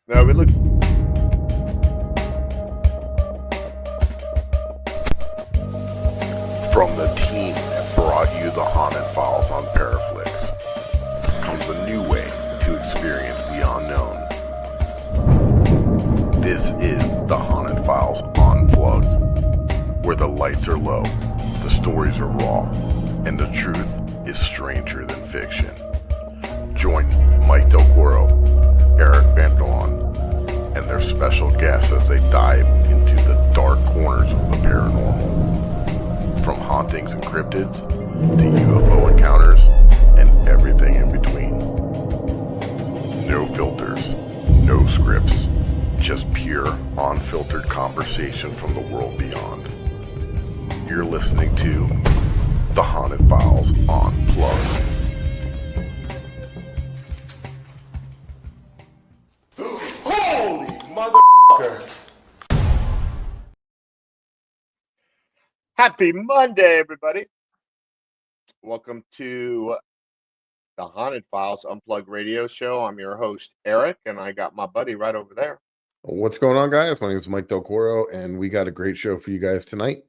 No, we look. From the team that brought you the Haunted Files on Paraflix comes a new way to experience the unknown. This is the Haunted Files Unplugged, where the lights are low, the stories are raw, and the truth is stranger than fiction. Join Mike Del Coro, Eric Van Dawn, and their special guests as they dive into the dark corners of the paranormal. From hauntings and cryptids to UFO encounters and everything in between. No filters, no scripts, just pure, unfiltered conversation from the world beyond. You're listening to The Haunted Files Unplugged. Holy motherfucker! Happy Monday, everybody. Welcome to the Haunted Files Unplugged radio show. I'm your host, Eric, and I got my buddy right over there. What's going on, guys? My name is Mike Del Coro, and we got a great show for you guys tonight.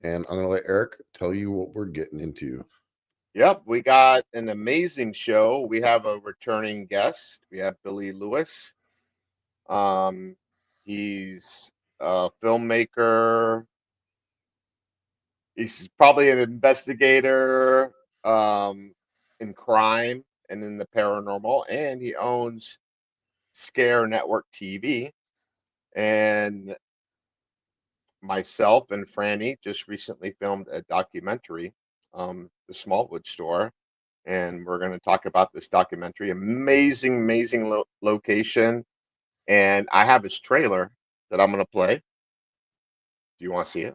And I'm going to let Eric tell you what we're getting into. Yep, we got an amazing show. We have a returning guest. We have Billy Lewis. He's a filmmaker. He's probably an investigator in crime and in the paranormal, and he owns ScareNetwork TV. And myself and Franny just recently filmed a documentary, the SmallWood store, and we're going to talk about this documentary. Amazing location, and I have his trailer that I'm going to play. Do you want to see it?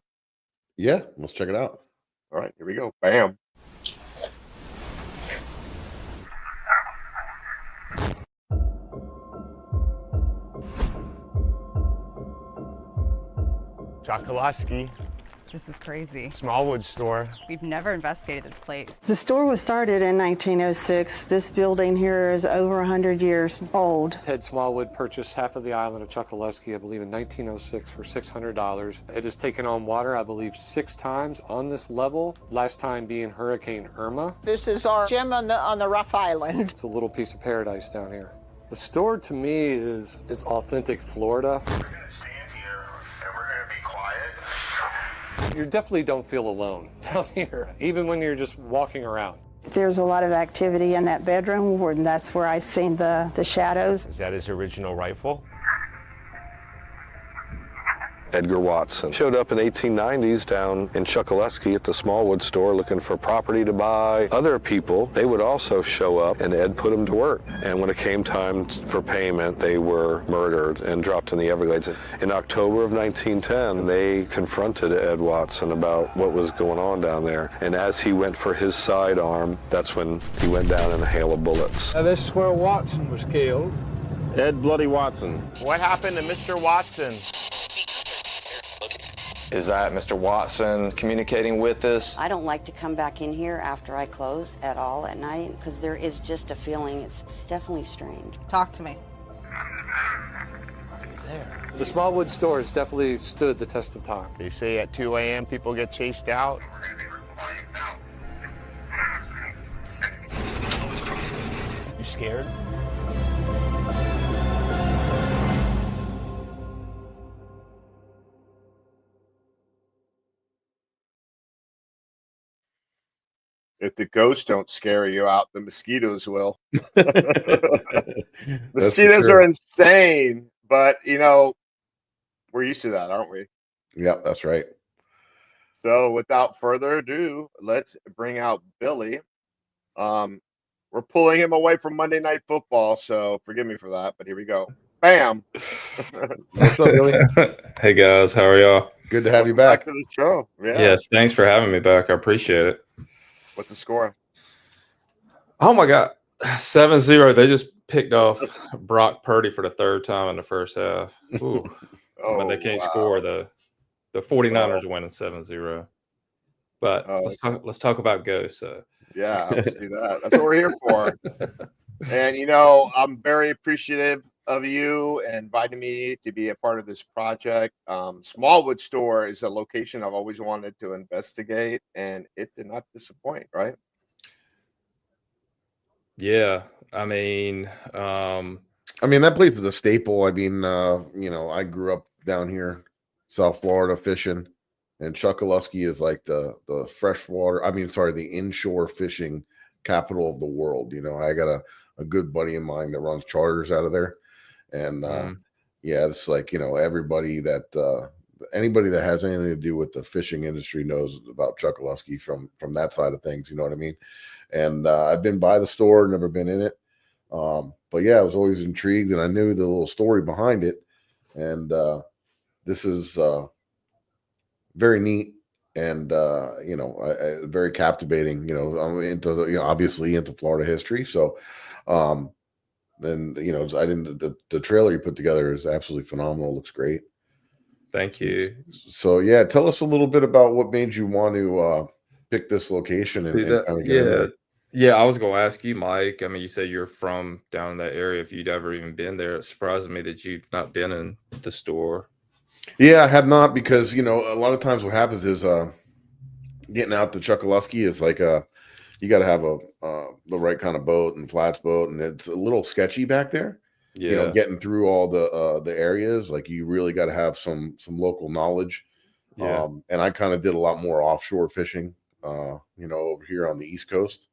Yeah, let's check it out. All right, here we go. Bam. Chokoloski, This is crazy. SmallWood store. We've never investigated this place. The store was started in 1906. This building here is over 100 years old. Ted Smallwood purchased half of the island of Chokoloski, I believe, in 1906 for $600. It has taken on water, I believe, 6 times on this level, last time being Hurricane Irma. This is our gem on the rough island. It's a little piece of paradise down here. The store, to me, is authentic Florida. We're going to stand here and we're going to be quiet. You definitely don't feel alone down here, even when you're just walking around. There's a lot of activity in that bedroom, and that's where I seen the shadows. Is that his original rifle? Edgar Watson showed up in 1890s down in Chokoloski at the Smallwood store looking for property to buy. Other people, they would also show up and Ed put them to work. And when it came time for payment, they were murdered and dropped in the Everglades. In October of 1910, they confronted Ed Watson about what was going on down there. And as he went for his sidearm, that's when he went down in a hail of bullets. Now, this is where Watson was killed. Ed Bloody Watson. What happened to Mr. Watson? Is that Mr. Watson communicating with us? I don't like to come back in here after I close at all at night because there is just a feeling. It's definitely strange. Talk to me. The Smallwood store has definitely stood the test of time. They say at 2 a.m. people get chased out. You scared? If the ghosts don't scare you out, the mosquitoes will. Mosquitoes are insane, but we're used to that, aren't we? Yep, that's right. So without further ado, let's bring out Billy. We're pulling him away from Monday Night Football, so forgive me for that, but here we go. Bam. What's up, Billy? Hey guys, how are y'all? Good to have you back. To the show. Yeah. Yes, thanks for having me back. I appreciate it. What's the score? Oh my God, 7-0. They just picked off Brock Purdy for the 3rd time in the first half. Ooh. But they can't score. The 49ers are winning 7-0. But let's talk about ghosts. Yeah, let's do that. That's what we're here for. And I'm very appreciative of you and inviting me to be a part of this project. SmallWood Store is a location I've always wanted to investigate, and it did not disappoint, right? Yeah, I mean, that place is a staple. I mean, I grew up down here, South Florida, fishing, and Chuckaluski is like the freshwater. The inshore fishing capital of the world. I got a good buddy of mine that runs charters out of there, and yeah, it's like everybody that anybody that has anything to do with the fishing industry knows about Chuckaluski from that side of things. You know what I mean? And I've been by the store, never been in it. But yeah, I was always intrigued, and I knew the little story behind it. And this is very neat and very captivating. I'm into obviously into Florida history, so then I didn't. The trailer you put together is absolutely phenomenal. Looks great. Thank you. So yeah, tell us a little bit about what made you want to pick this location and kind of get into it. Yeah, I was going to ask you, Mike. I mean, you say you're from down in that area. If you'd ever even been there, it surprised me that you've not been in the store. Yeah, I have not, because a lot of times what happens is getting out to Chuckaluski is like you got to have the right kind of boat and flats boat, and it's a little sketchy back there. Yeah, getting through all the areas, like you really got to have some local knowledge. Yeah. And I kind of did a lot more offshore fishing, over here on the East Coast.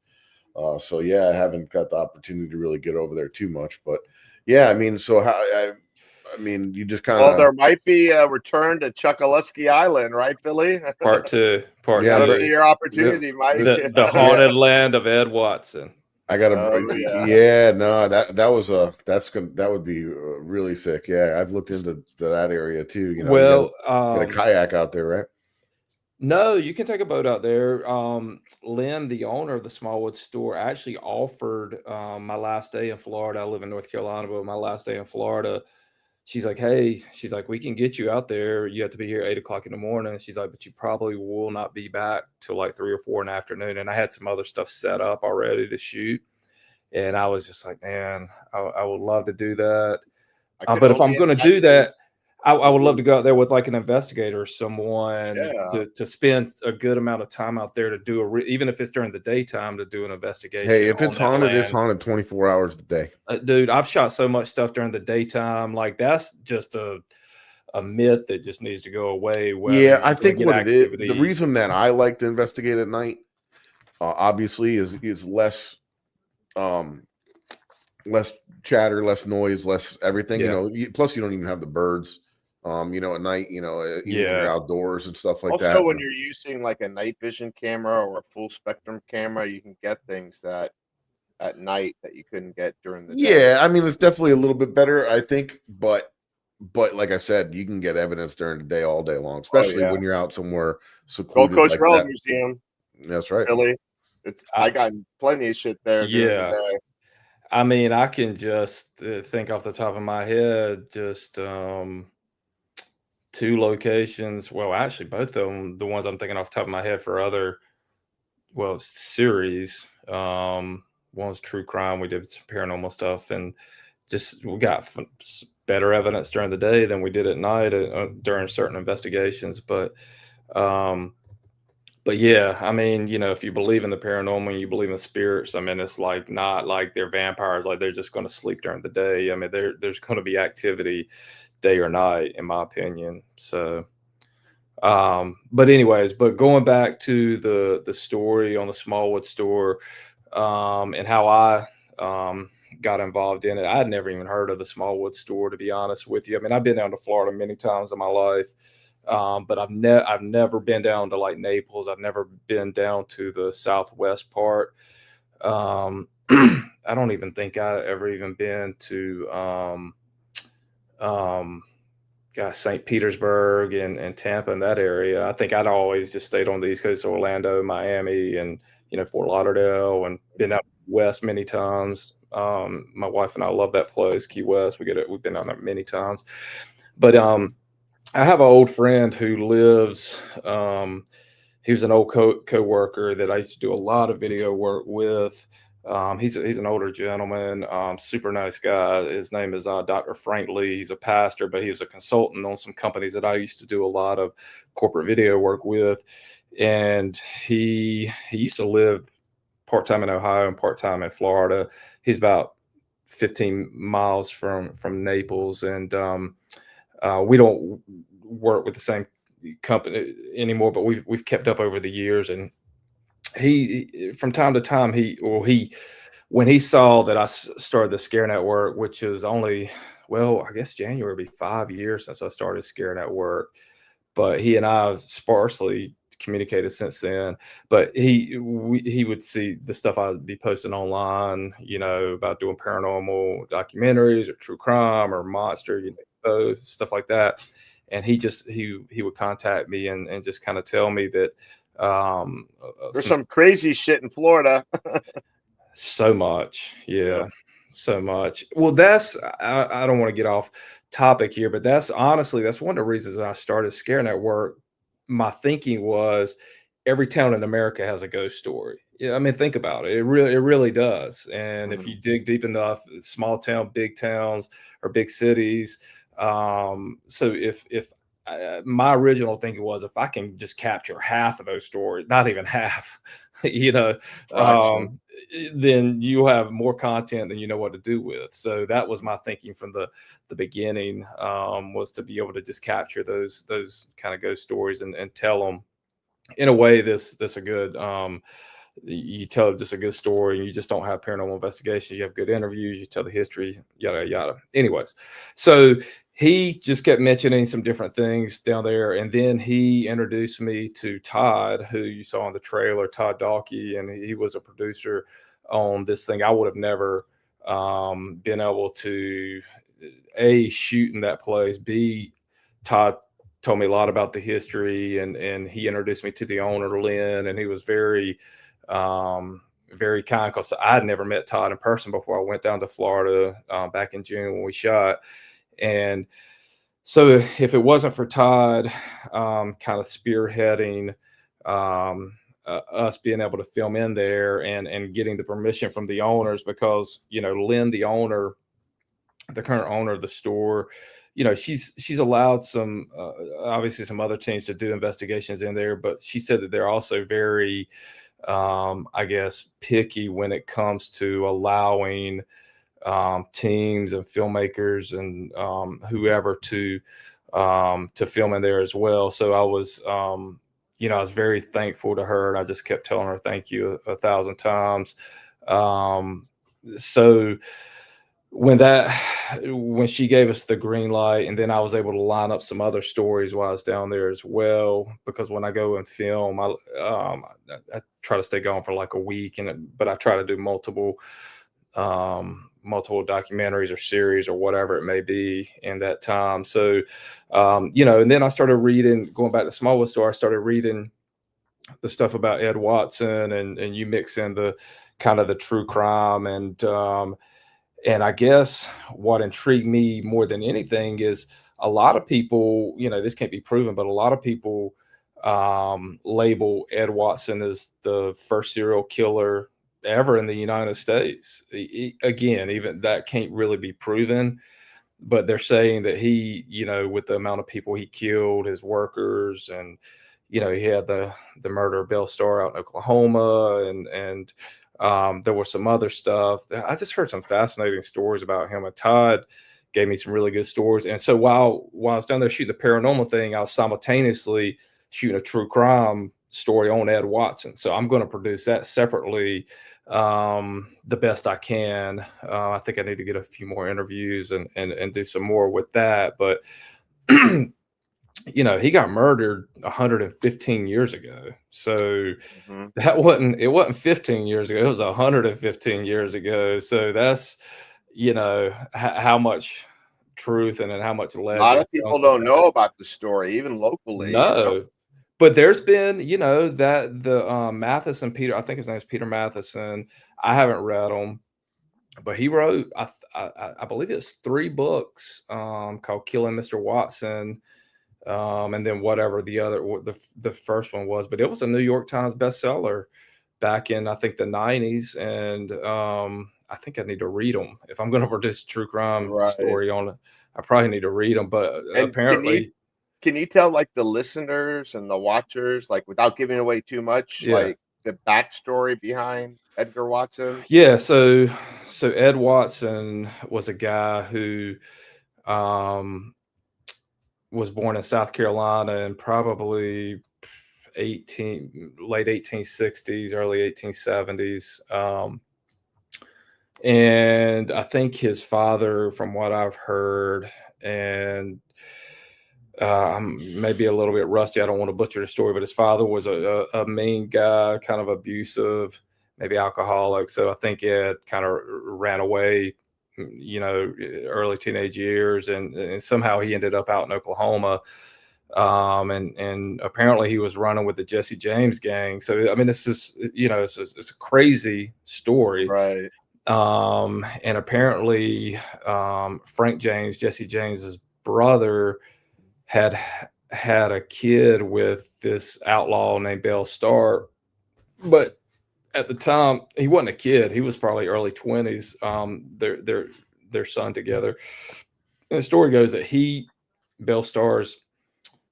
So yeah, I haven't got the opportunity to really get over there too much, but yeah, I mean, so how, you just kind of. Well, there might be a return to Chuckaluski Island, right, Billy? Part two. Your opportunity, Mike. The haunted land of Ed Watson. I got to. Yeah, no, that would be really sick. Yeah, I've looked into that area too. Well, get a kayak out there, right? No, you can take a boat out there. Lynn, the owner of the SmallWood store, actually offered my last day in Florida. I live in North Carolina, but my last day in Florida, she's like, hey, we can get you out there. You have to be here at 8 o'clock in the morning. She's like, but you probably will not be back till like 3 or 4 in the afternoon. And I had some other stuff set up already to shoot. And I was just like, man, I would love to do that. But if I'm going to do that, I would love to go out there with like an investigator or someone to spend a good amount of time out there to do even if it's during the daytime, to do an investigation. Hey, if it's haunted, it's haunted 24 hours a day. Dude, I've shot so much stuff during the daytime. Like that's just a myth that just needs to go away. Yeah, I think what it is, the reason that I like to investigate at night, obviously, is less chatter, less noise, less everything. Plus you don't even have the birds. At night, even when you're outdoors and stuff like that. Also, when you're using like a night vision camera or a full spectrum camera, you can get things that at night that you couldn't get during the day. Yeah, I mean, it's definitely a little bit better, I think, but like I said, you can get evidence during the day all day long, especially when you're out somewhere secluded. Gold Coast like Road that. Museum. That's right. Billy. I got plenty of shit there. Yeah. I mean, I can just think off the top of my head, just 2 locations. Well, actually, both of them, the ones I'm thinking off the top of my head for other, series. One's true crime. We did some paranormal stuff, and we got better evidence during the day than we did at night during certain investigations. But yeah, I mean, if you believe in the paranormal, you believe in spirits, I mean, it's like not like they're vampires, like they're just going to sleep during the day. I mean, there's going to be activity day or night, in my opinion. So, but anyways, going back to the story on the SmallWood store, and how I got involved in it. I had never even heard of the SmallWood store, to be honest with you. I mean, I've been down to Florida many times in my life. But I've never been down to like Naples. I've never been down to the southwest part. I don't even think I ever even been to St. Petersburg and Tampa and that area. I think I'd always just stayed on the East Coast, Orlando, Miami, and Fort Lauderdale, and been out west many times. My wife and I love that place, Key West. We've been down there many times, but I have an old friend who lives, he was an old co-worker that I used to do a lot of video work with. He's an older gentleman, super nice guy. His name is Dr. Frank Lee. He's a pastor, but he's a consultant on some companies that I used to do a lot of corporate video work with. And he used to live part-time in Ohio and part-time in Florida. He's about 15 miles from Naples, and we don't work with the same company anymore, but we've kept up over the years. And he from time to time when he saw that I started the Scare Network, which is only, well, I guess January will be 5 years since I started Scare Network, but he and I have sparsely communicated since then. But he would see the stuff I'd be posting online, about doing paranormal documentaries or true crime or monster, stuff like that. And he would contact me and just kind of tell me that there's some crazy shit in Florida. So much, yeah, so much. Well, I don't want to get off topic here, but that's one of the reasons I started Scare Network. My thinking was every town in America has a ghost story. Yeah, I mean, think about it. It really does. And if you dig deep enough, small town, big towns, or big cities. So if my original thinking was, if I can just capture half of those stories, not even half, then you have more content than you know what to do with. So that was my thinking from the beginning, was to be able to just capture those kind of ghost stories and tell them in a way this a good, you tell just a good story, and you just don't have paranormal investigations. You have good interviews, you tell the history, yada yada. Anyways, so he just kept mentioning some different things down there. And then he introduced me to Todd, who you saw on the trailer, Todd Dawkey, and he was a producer on this thing. I would have never been able to, A, shoot in that place. B, Todd told me a lot about the history, and he introduced me to the owner, Lynn, and he was very kind, because I had never met Todd in person before I went down to Florida back in June when we shot. And so if it wasn't for Todd kind of spearheading us being able to film in there and getting the permission from the owners, because, Lynn, the owner, the current owner of the store, she's allowed some, obviously some other teams to do investigations in there, but she said that they're also very, I guess, picky when it comes to allowing teams and filmmakers and whoever to film in there as well. So I was, I was very thankful to her, and I just kept telling her thank you 1,000 times. So when she gave us the green light, and then I was able to line up some other stories while I was down there as well, because when I go and film, I try to stay gone for like a week, but I try to do multiple documentaries or series or whatever it may be in that time. So, and then I started reading, going back to SmallWood store, I started reading the stuff about Ed Watson, and you mix in the kind of the true crime. And I guess what intrigued me more than anything is a lot of people, this can't be proven, but a lot of people label Ed Watson as the first serial killer ever in the United States. Again, even that can't really be proven, but they're saying that he, with the amount of people he killed, his workers, and he had the murder of Belle Starr out in Oklahoma, and there was some other stuff. I just heard some fascinating stories about him, and Todd gave me some really good stories. And so while I was down there shooting the paranormal thing, I was simultaneously shooting a true crime story on Ed Watson. So I'm going to produce that separately, the best I can. I think I need to get a few more interviews and do some more with that. But he got murdered 115 years ago. So it wasn't 15 years ago. It was 115 years ago. So that's, how much truth and how much legend. A lot of people don't know about the story, even locally. No. But there's been, that the Matheson, Peter, I think his name is Peter Matheson. I haven't read them, but he wrote, I believe it's 3 books called Killing Mr. Watson, and then whatever the first one was. But it was a New York Times bestseller back in, I think, the 90s. And I think I need to read them. If I'm going to produce a true crime Right. story on it, I probably need to read them. But And apparently, can you tell like the listeners and the watchers, like without giving away too much, yeah. like the backstory behind Edgar Watson? Yeah, so Ed Watson was a guy who was born in South Carolina in probably late 1860s, early 1870s. And I think his father, from what I've heard, and I'm maybe a little bit rusty, I don't want to butcher the story, but his father was a mean guy, kind of abusive, maybe alcoholic. So I think Ed kind of ran away, early teenage years, and somehow he ended up out in Oklahoma. And apparently he was running with the Jesse James gang. So I mean, it's just, it's a crazy story. Right. And apparently Frank James, Jesse James's brother, had a kid with this outlaw named Belle Starr, but at the time he wasn't a kid. He was probably early 20s. Their son together. And the story goes that Belle Starr's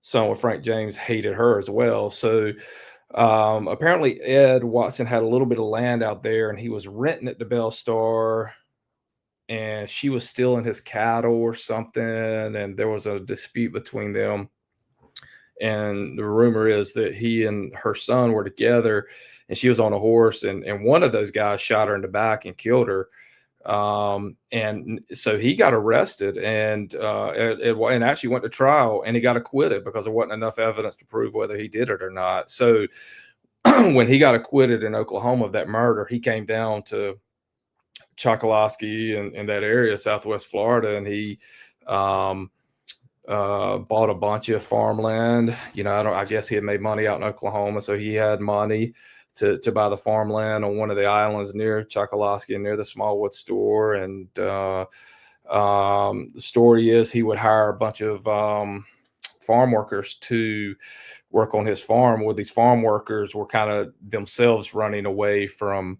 son with Frank James, hated her as well. So apparently Ed Watson had a little bit of land out there, and he was renting it to Belle Starr, and she was stealing his cattle or something, and there was a dispute between them. And the rumor is that he and her son were together, and she was on a horse, and one of those guys shot her in the back and killed her. And so he got arrested and actually went to trial, and he got acquitted because there wasn't enough evidence to prove whether he did it or not. So when he got acquitted in Oklahoma of that murder, he came down to Chokoloskee and that area, Southwest Florida, and he bought a bunch of farmland. I guess he had made money out in Oklahoma, so he had money to buy the farmland on one of the islands near Chokoloskee and near the SmallWood store. And the story is he would hire a bunch of farm workers to work on his farm, where these farm workers were kind of themselves running away from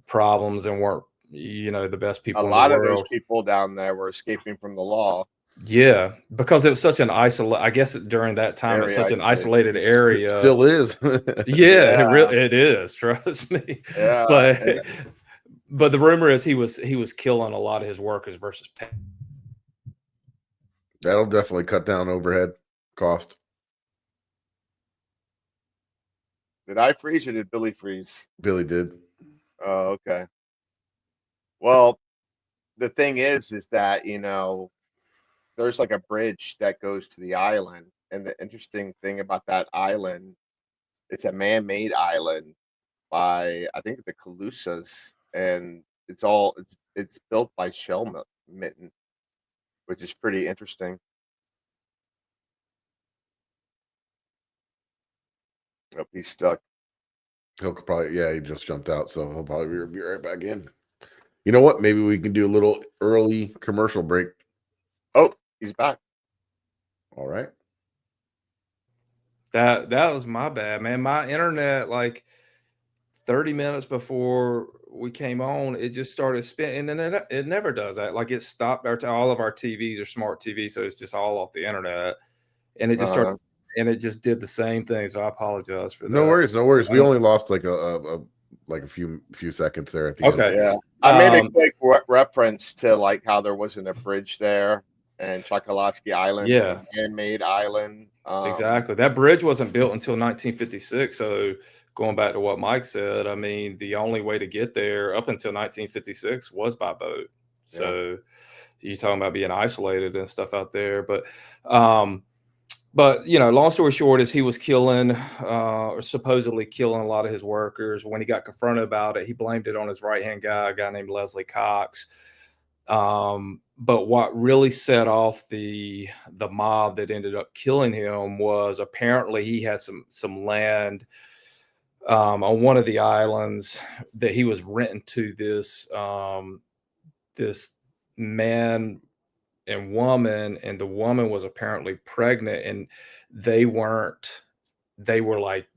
problems and weren't, the best people A in lot the of world. those people down there were escaping from the law. Yeah, because it was such an I guess during that time, it's such an isolated area. It still is. Yeah, it is. Trust me. Yeah. But the rumor is he was killing a lot of his workers versus pay. That'll definitely cut down overhead cost. Did I freeze or did Billy freeze? Billy did. Oh, okay. Well, the thing is that, there's like a bridge that goes to the island. And the interesting thing about that island, it's a man-made island by, I think, the Calusas. And it's built by Shell Mitten, which is pretty interesting. Oh, he's stuck. He'll probably, he just jumped out, so he'll probably be right back in. You know what? Maybe we can do a little early commercial break. Oh, he's back. All right. That was my bad, man. My internet, like 30 minutes before we came on, it just started spinning, and it never does that. Like, it stopped. All of our TVs are smart TVs, so it's just all off the internet, and it just started, and it just did the same thing. So I apologize for that. No worries. We only lost like a few seconds there at the end. Okay. Yeah. I made a quick reference to like how there wasn't a bridge there, and Chokoloskee Island, Yeah, man-made island. Exactly. That bridge wasn't built until 1956. So going back to what Mike said, I mean, the only way to get there up until 1956 was by boat. So you're talking about being isolated and stuff out there. But long story short is he was killing, or supposedly killing, a lot of his workers. When he got confronted about it, he blamed it on his right-hand guy, a guy named Leslie Cox. But what really set off the mob that ended up killing him was apparently he had some land on one of the islands that he was renting to this man and woman, and the woman was apparently pregnant, and they were like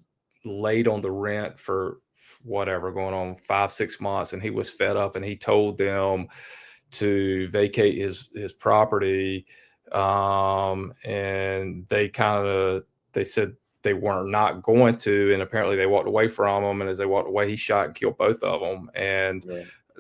late on the rent for whatever going on 5-6 months, and he was fed up, and he told them to vacate his property. And they said they were not going to, and apparently they walked away from him. And as they walked away, he shot and killed both of them. And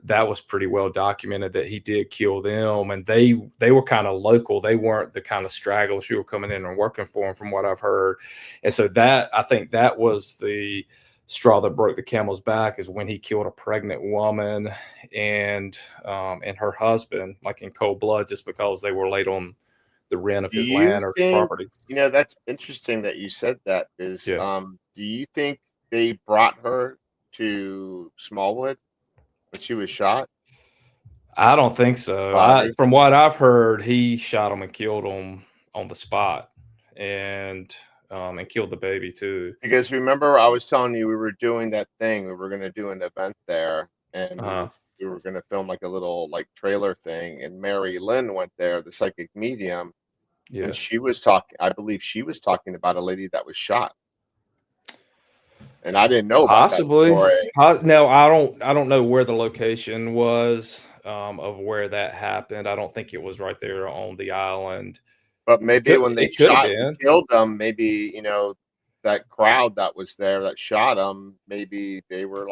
that was pretty well documented that he did kill them. And they were kind of local. They weren't the kind of stragglers who were coming in and working for him, from what I've heard. And so I think that was the straw that broke the camel's back, is when he killed a pregnant woman and her husband, like in cold blood, just because they were late on the rent of his land or his property. You know, that's interesting that you said that. Is do you think they brought her to SmallWood when she was shot? I don't think so. From what I've heard, he shot him and killed him on the spot, and killed the baby too. Because remember, I was telling you we were doing that thing. We were going to do an event there, and we were going to film like a little trailer thing. And Mary Lynn went there, the psychic medium, and she was talking. I believe she was talking about a lady that was shot. And I didn't know about possibly. That story. No, I don't know where the location was of where that happened. I don't think it was right there on the island. But maybe when they shot and killed them, maybe, you know, that crowd that was there that shot him, maybe they were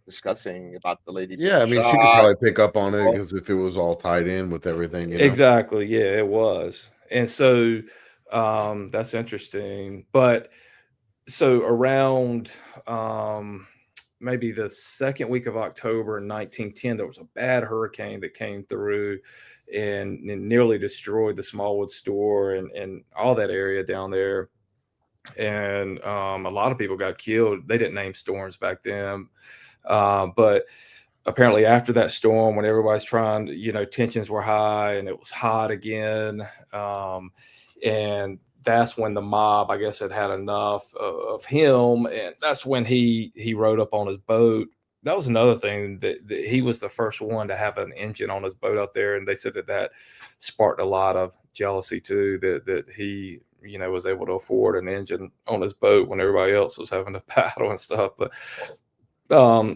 discussing about the lady. Yeah, I mean, she could probably pick up on it because if it was all tied in with everything. You know? Exactly. Yeah, it was. And so that's interesting. But so around maybe the second week of October in 1910, there was a bad hurricane that came through and nearly destroyed the SmallWood store and all that area down there. And a lot of people got killed. They didn't name storms back then. But apparently after that storm, when everybody's trying to, you know, tensions were high and it was hot again. And that's when the mob, I guess, had enough of him. And that's when he rode up on his boat. That was another thing, that he was the first one to have an engine on his boat out there. And they said that sparked a lot of jealousy too, that he, you know, was able to afford an engine on his boat when everybody else was having to paddle and stuff. But,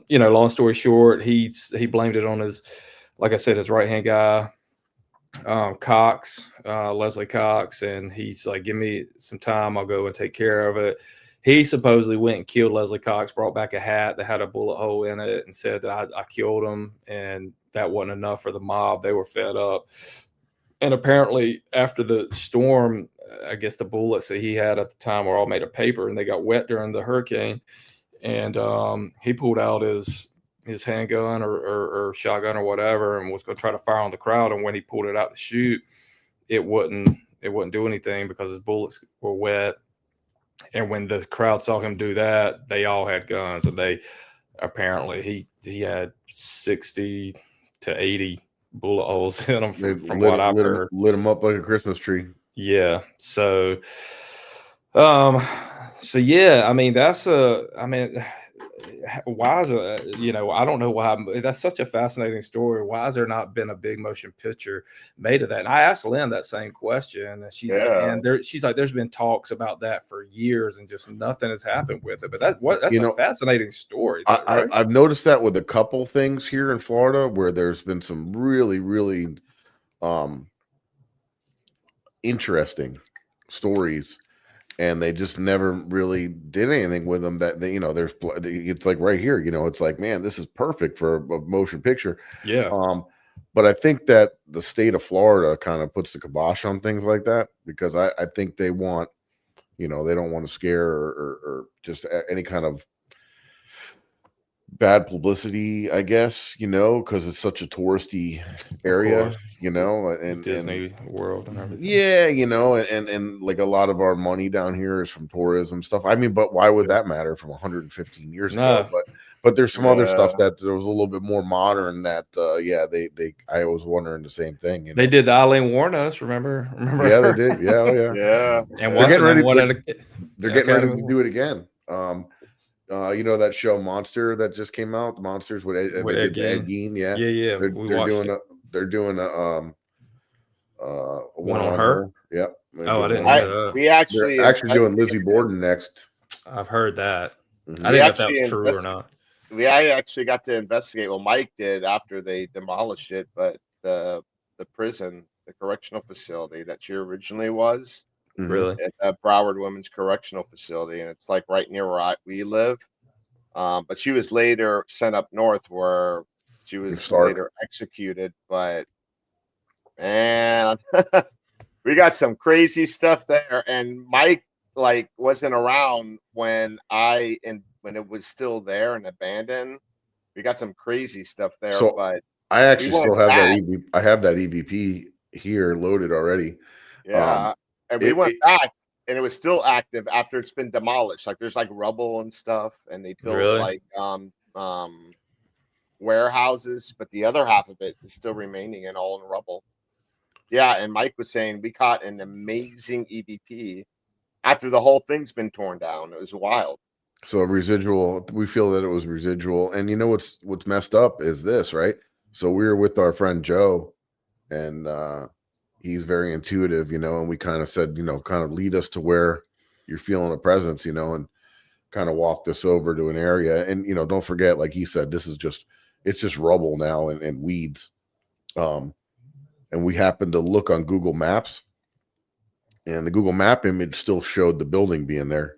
you know, long story short, he blamed it on his, like I said, his right-hand guy, Cox, Leslie Cox. And he's like, give me some time, I'll go and take care of it. He supposedly went and killed Leslie Cox, brought back a hat that had a bullet hole in it, and said that I killed him. And that wasn't enough for the mob. They were fed up. And apparently after the storm, I guess the bullets that he had at the time were all made of paper, and they got wet during the hurricane. And he pulled out his handgun or shotgun or whatever, and was going to try to fire on the crowd. And when he pulled it out to shoot, it wouldn't do anything because his bullets were wet. And when the crowd saw him do that, they all had guns, and they apparently he had 60 to 80 bullet holes in him from what I've heard. Lit him up like a Christmas tree. Yeah. So yeah, I mean, why is it, you know, I don't know why. That's such a fascinating story. Why has there not been a big motion picture made of that? And I asked Lynn that same question, and she's like, man, she's like, there's been talks about that for years, and just nothing has happened with it. But that's a fascinating story. Right? I've noticed that with a couple things here in Florida, where there's been some really, really interesting stories. And they just never really did anything with them. That you know, it's like right here. You know, it's like, man, this is perfect for a motion picture. Yeah. But I think that the state of Florida kind of puts the kibosh on things like that, because I think they want, you know, they don't want to scare or just any kind of bad publicity, I guess, you know, because it's such a touristy area, you know, and Disney World and everything. Yeah, you know, and like a lot of our money down here is from tourism stuff. I mean, but why would that matter from 115 years ago? But there's some other stuff that was a little bit more modern that I was wondering the same thing. You know? They did the Eileen Warnos, remember? Yeah, they did. Yeah, oh, yeah. Yeah. And they're getting ready to do it again. You know that show Monster that just came out, The Monsters with Ed Gein? Yeah. They're doing a one on her. Yep. Oh, I didn't know that. We actually doing Lizzie Borden next. I've heard that. I didn't know if that was true or not. I actually got to investigate. Well, Mike did after they demolished it, but the prison, the correctional facility that she originally was, Really? at Broward Women's Correctional Facility, and it's like right near where we live. But she was later sent up north where she was later executed. But man, we got some crazy stuff there. And Mike like wasn't around when when it was still there and abandoned. We got some crazy stuff there. So but I actually still have that. I have that EVP here loaded already. Yeah, and we went back, and it was still active after it's been demolished. Like there's like rubble and stuff, and they built like warehouses, but the other half of it is still remaining and all in rubble. Yeah, and Mike was saying we caught an amazing EVP after the whole thing's been torn down. It was wild. So residual, we feel that it was residual. And you know what's messed up is this, right? So we were with our friend Joe, and he's very intuitive, and we kind of said, kind of lead us to where you're feeling a presence, and kind of walked us over to an area. And don't forget, like he said, it's just rubble now and weeds. And we happened to look on Google Maps, and the Google Map image still showed the building being there.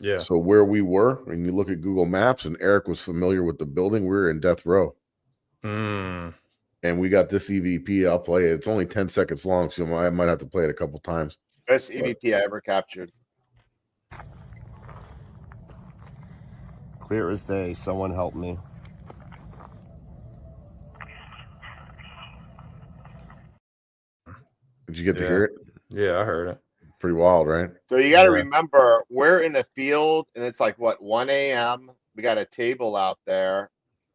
Yeah. So where we were, and you look at Google Maps, and Eric was familiar with the building, we were in death row. And we got this EVP. I'll play it. It's only 10 seconds long, so I might have to play it a couple times. Best EVP I ever captured. Clear as day. Someone help me. Did you get to hear it? Yeah, I heard it. Pretty wild, right? So you got to remember, we're in the field, and it's like, 1 a.m.? We got a table out there,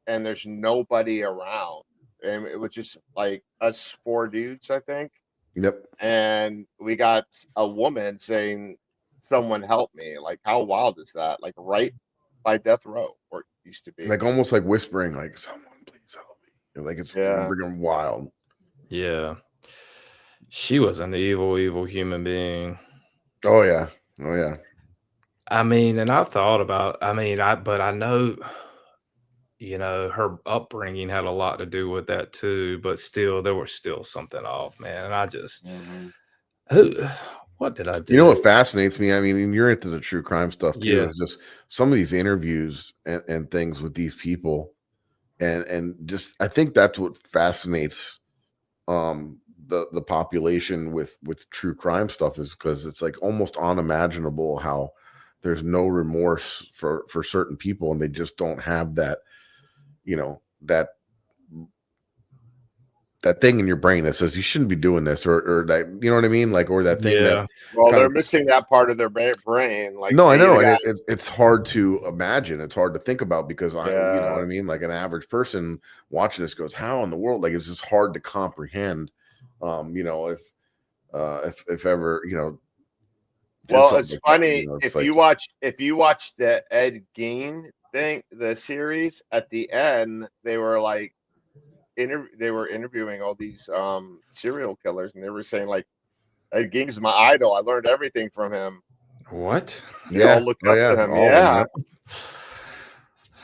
and there's nobody around. And it was just like us 4 dudes, I think. Yep. And we got a woman saying, someone help me. Like, how wild is that? Like, right by death row, where it used to be. Like, almost like whispering, like, someone please help me. Like, it's freaking wild. Yeah. She was an evil, evil human being. Oh, yeah. Oh, yeah. I mean, and I thought about, but I know, her upbringing had a lot to do with that too, but still, there was still something off, man. And I just, what did I do? You know what fascinates me? I mean, you're into the true crime stuff too. Yeah. It's just some of these interviews and things with these people. And just, I think that's what fascinates, the population with true crime stuff, is because it's like almost unimaginable how there's no remorse for certain people, and they just don't have that, that thing in your brain that says you shouldn't be doing this, or that, you know what I mean? Like, or that thing that, well, they're missing that part of their brain. Like, no, I know. And it's hard to imagine. It's hard to think about, because you know what I mean? Like, an average person watching this goes, how in the world? Like, it's just hard to comprehend. If ever, well, it's like funny that, if you watch the Ed Gein thing, the series, at the end they were like they were interviewing all these serial killers, and they were saying like, Ed Gein's my idol. I learned everything from him. What? They all looked up to him. Yeah.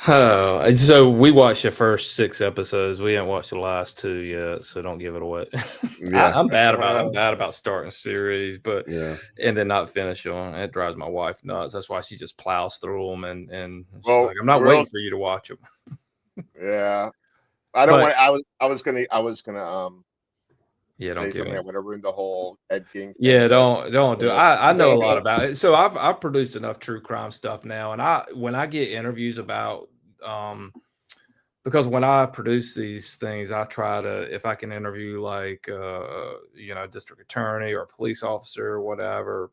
Oh, so we watched the first 6 episodes. We haven't watched the last 2 yet, so don't give it away. Yeah. I'm bad about starting a series, but and then not finish them. It drives my wife nuts. That's why she just plows through them, and she's like, I'm not waiting for you to watch them. Yeah, I don't want. I was gonna. Yeah, don't give something that would have ruined the whole Ed Gein. Yeah, don't do it. I know a lot about it. So I've produced enough true crime stuff now, and when I get interviews about because when I produce these things, I try to, if I can interview like district attorney or police officer or whatever,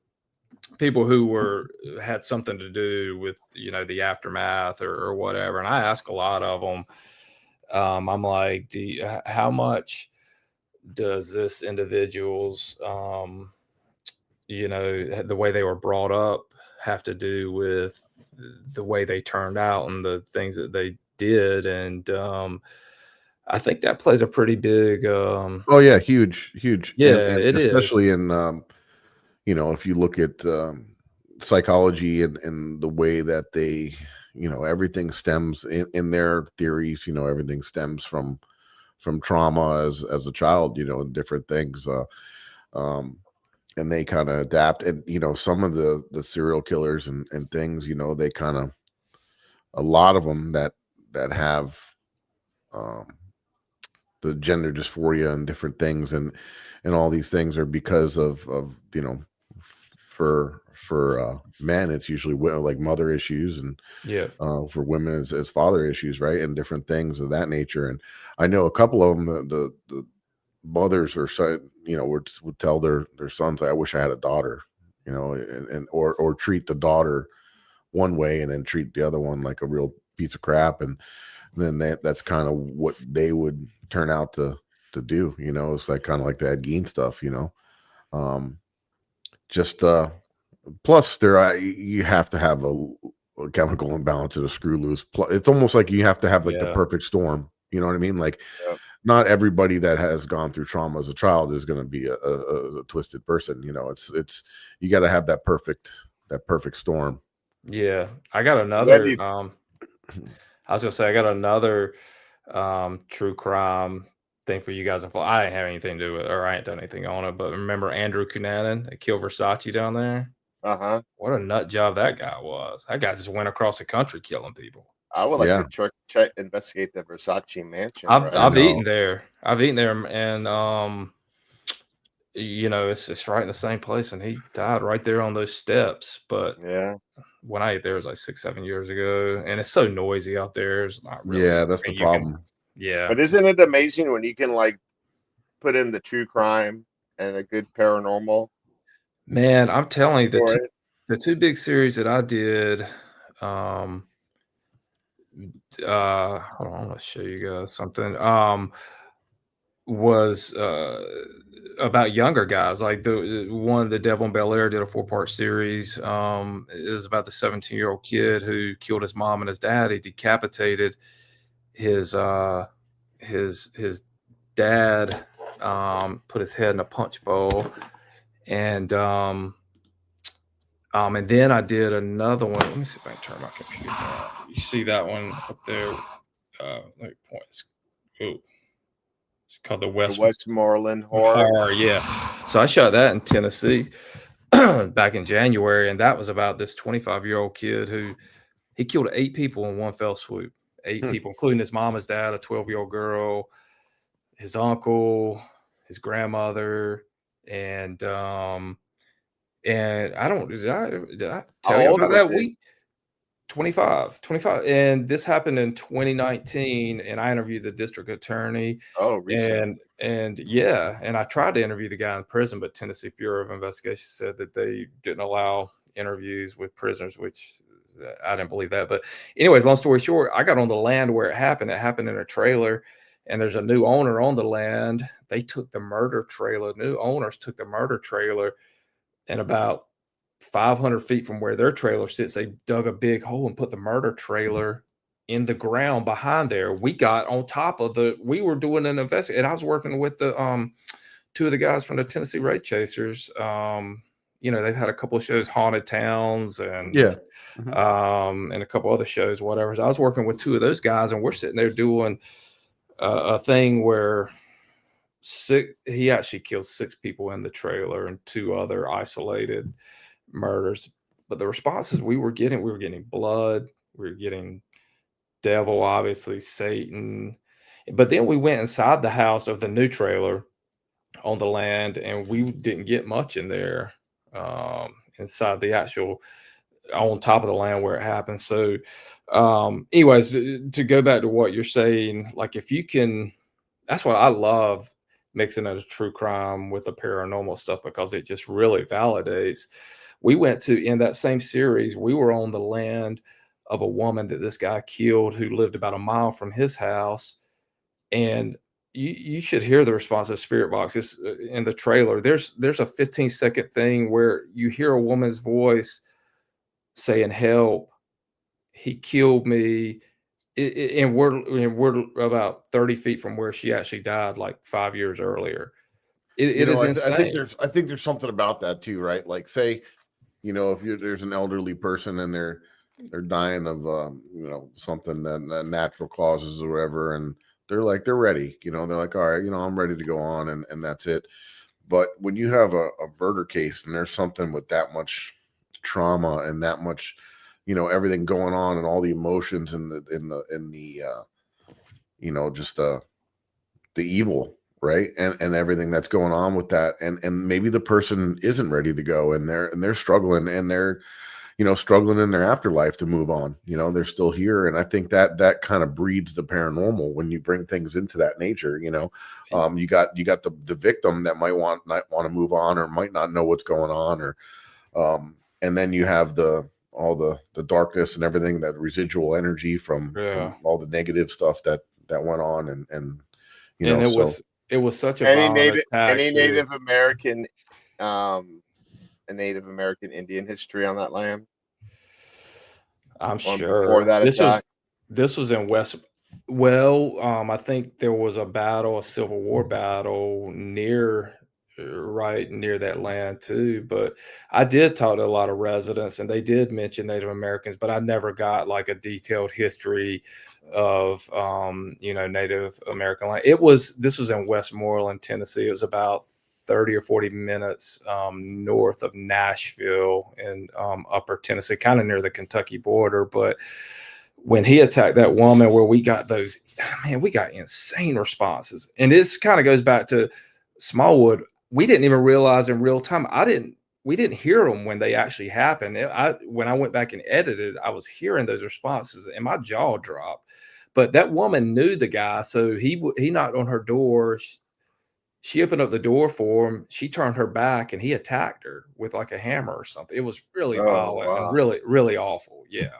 people who had something to do with the aftermath or whatever, and I ask a lot of them. I'm like, how much does this individual's the way they were brought up have to do with the way they turned out and the things that they did? And I think that plays a pretty big oh yeah, huge yeah, and it especially is. in if you look at psychology and the way that they everything stems in their theories, everything stems from trauma as a child, and different things. And they kind of adapt. And, some of the serial killers and things, they kind of, a lot of them that have the gender dysphoria and different things and all these things are because of for men, it's usually like mother issues, and for women as father issues, right? And different things of that nature. And I know a couple of them, the mothers would tell their sons, I wish I had a daughter, or treat the daughter one way and then treat the other one like a real piece of crap. And then that's kind of what they would turn out to do. It's like kind of like the Ed Gein stuff, plus you have to have a chemical imbalance and a screw loose. It's almost like you have to have like the perfect storm. You know what I mean? Like not everybody that has gone through trauma as a child is going to be a twisted person. It's you got to have that perfect storm. Yeah. I got another, I was gonna say I got another true crime thing for you guys. I didn't have anything to do with it, or I ain't done anything on it. But remember Andrew Cunanan that killed Versace down there? What a nut job that guy was. That guy just went across the country killing people. I would like to check investigate the Versace mansion. I've eaten there. And it's right in the same place, and he died right there on those steps. But when I ate there, it was like 6-7 years ago, and it's so noisy out there. It's not really. Yeah, that's the problem. But isn't it amazing when you can like put in the true crime and a good paranormal? Man, I'm telling you, the two big series that I did. Hold on, I'm gonna show you guys something. Was about younger guys. Like the one, The Devil in Bel Air, did a 4-part series. It was about the 17-year-old kid who killed his mom and his dad. He decapitated his dad, put his head in a punch bowl, and then I did another one. Let me see if I can turn my computer on. You see that one up there? Let me point. It's called the Westmoreland Horror. Yeah. So I shot that in Tennessee back in January, and that was about this 25-year-old kid who he killed 8 people in one fell swoop. 8 people, including his mom, his dad, a 12-year-old girl, his uncle, his grandmother, and I don't. Did I tell you about that week? 25. And this happened in 2019, and I interviewed the district attorney. Recent. And I tried to interview the guy in prison, but Tennessee Bureau of Investigation said that they didn't allow interviews with prisoners, which I didn't believe that. But anyways, long story short, I got on the land where it happened. It happened in a trailer, and there's a new owner on the land. They took the murder trailer. New owners took the murder trailer, and about 500 feet from where their trailer sits, they dug a big hole and put the murder trailer in the ground behind there. We got on top of we were doing an investigation, and I was working with the 2 of the guys from the Tennessee Race Chasers. They've had a couple of shows, Haunted Towns, and and a couple other shows, whatever. So I was working with 2 of those guys, and we're sitting there doing a thing where he actually killed 6 people in the trailer and 2 other isolated murders. But the responses we were getting blood, we were getting devil, obviously Satan. But then we went inside the house of the new trailer on the land, and we didn't get much in there inside the actual on top of the land where it happened. So anyways, to go back to what you're saying, like if you can, that's what I love, mixing it a true crime with the paranormal stuff, because it just really validates. We went to, in that same series, we were on the land of a woman that this guy killed who lived about a mile from his house. And you should hear the response of Spirit Box. It's in the trailer. There's a 15-second thing where you hear a woman's voice saying, "Help, he killed me." And we're about 30 feet from where she actually died, like 5 years earlier. It is insane. I think there's something about that too, right? Like, say, if there's an elderly person and they're dying of something that natural causes or whatever, and they're ready. They're like, all right, I'm ready to go on, and that's it. But when you have a murder case and there's something with that much trauma and that much, everything going on and all the emotions and the just the evil, right, and everything that's going on with that, and maybe the person isn't ready to go, and they're struggling, and they're struggling in their afterlife to move on. They're still here, and I think that kind of breeds the paranormal when you bring things into that nature. You got the victim that might not want to move on or might not know what's going on, or and then you have all the darkness and everything, that residual energy from all the negative stuff that went on, and it was such a any Native American a Native American Indian history on that land? I'm sure this was in West. Well, I think there was a Civil War battle right near that land too. But I did talk to a lot of residents, and they did mention Native Americans, but I never got like a detailed history of Native American land. This was in Westmoreland, Tennessee. It was about 30 or 40 minutes north of Nashville in upper Tennessee, kind of near the Kentucky border. But when he attacked that woman, where we got we got insane responses. And this kind of goes back to SmallWood. We didn't even realize in real time. We didn't hear them when they actually happened. When I went back and edited, I was hearing those responses and my jaw dropped. But that woman knew the guy. So he knocked on her door. She opened up the door for him. She turned her back and he attacked her with like a hammer or something. It was really violent and really, really awful. Yeah.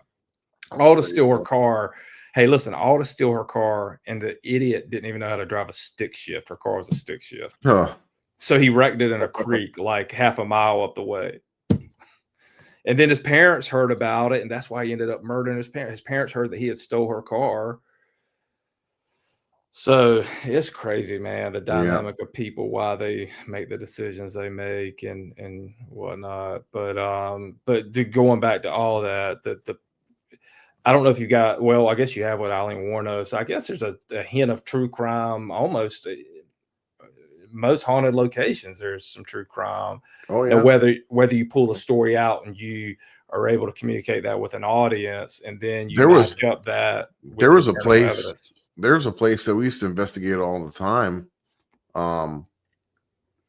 All to steal her car. Hey, listen, all to steal her car. And the idiot didn't even know how to drive a stick shift. Her car was a stick shift. Huh. So he wrecked it in a creek like half a mile up the way. And then his parents heard about it. And that's why he ended up murdering his parents. His parents heard that he had stole her car. So it's crazy, man, the dynamic of people, why they make the decisions they make and whatnot. But going back to all that, I don't know if you got, well, I guess you have what Eileen Warren knows. So I guess there's a hint of true crime almost. Most haunted locations, there's some true crime. Oh, yeah. And whether you pull the story out and you are able to communicate that with an audience, and then you match up that. There was a place. Evidence. There's a place that we used to investigate all the time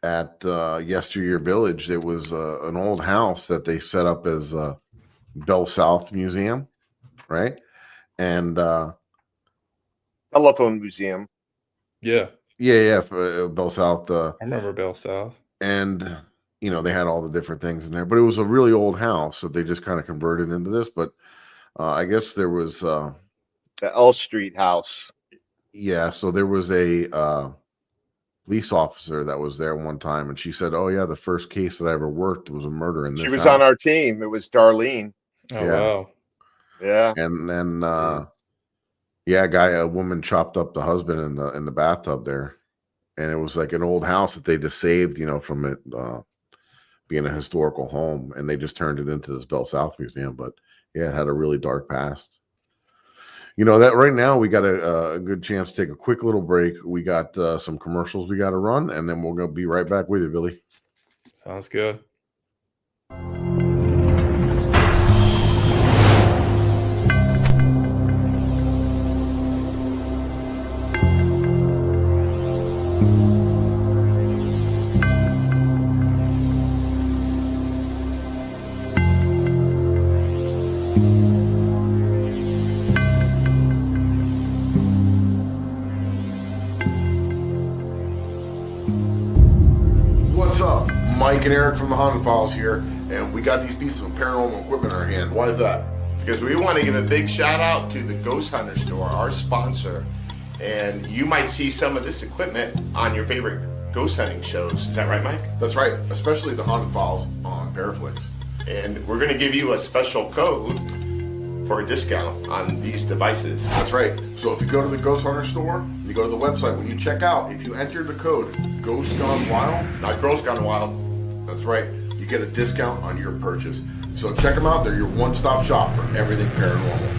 at Yesteryear Village. It was an old house that they set up as a Bell South Museum, right? And telephone museum. Yeah. For Bell South. I remember Bell South. And, they had all the different things in there. But it was a really old house that they just kind of converted into this. But I guess there was... the L Street house. Yeah, so there was a police officer that was there one time, and she said, "Oh yeah, the first case that I ever worked was a murder in this." She was house. On our team. It was Darlene. Oh wow. Yeah. And then a woman chopped up the husband in the bathtub there, and it was like an old house that they just saved, from it being a historical home, and they just turned it into this Bell South Museum. But yeah, it had a really dark past. That right now we got a good chance to take a quick little break. We got some commercials we got to run, and then we're going to be right back with you, Billy. Sounds good. What's up? Mike and Eric from the Haunted Files here, and we got these pieces of paranormal equipment in our hand. Why is that? Because we want to give a big shout out to the Ghost Hunter Store, our sponsor. And you might see some of this equipment on your favorite ghost hunting shows. Is that right, Mike? That's right, especially the Haunted Files on Paraflix. And we're going to give you a special code for a discount on these devices. That's right. So if you go to the Ghost Hunter Store, you go to the website, when you check out, if you enter the code Ghost Gone Wild, not Girls Gone Wild. That's right. You get a discount on your purchase. So check them out. They're your one-stop shop for everything paranormal.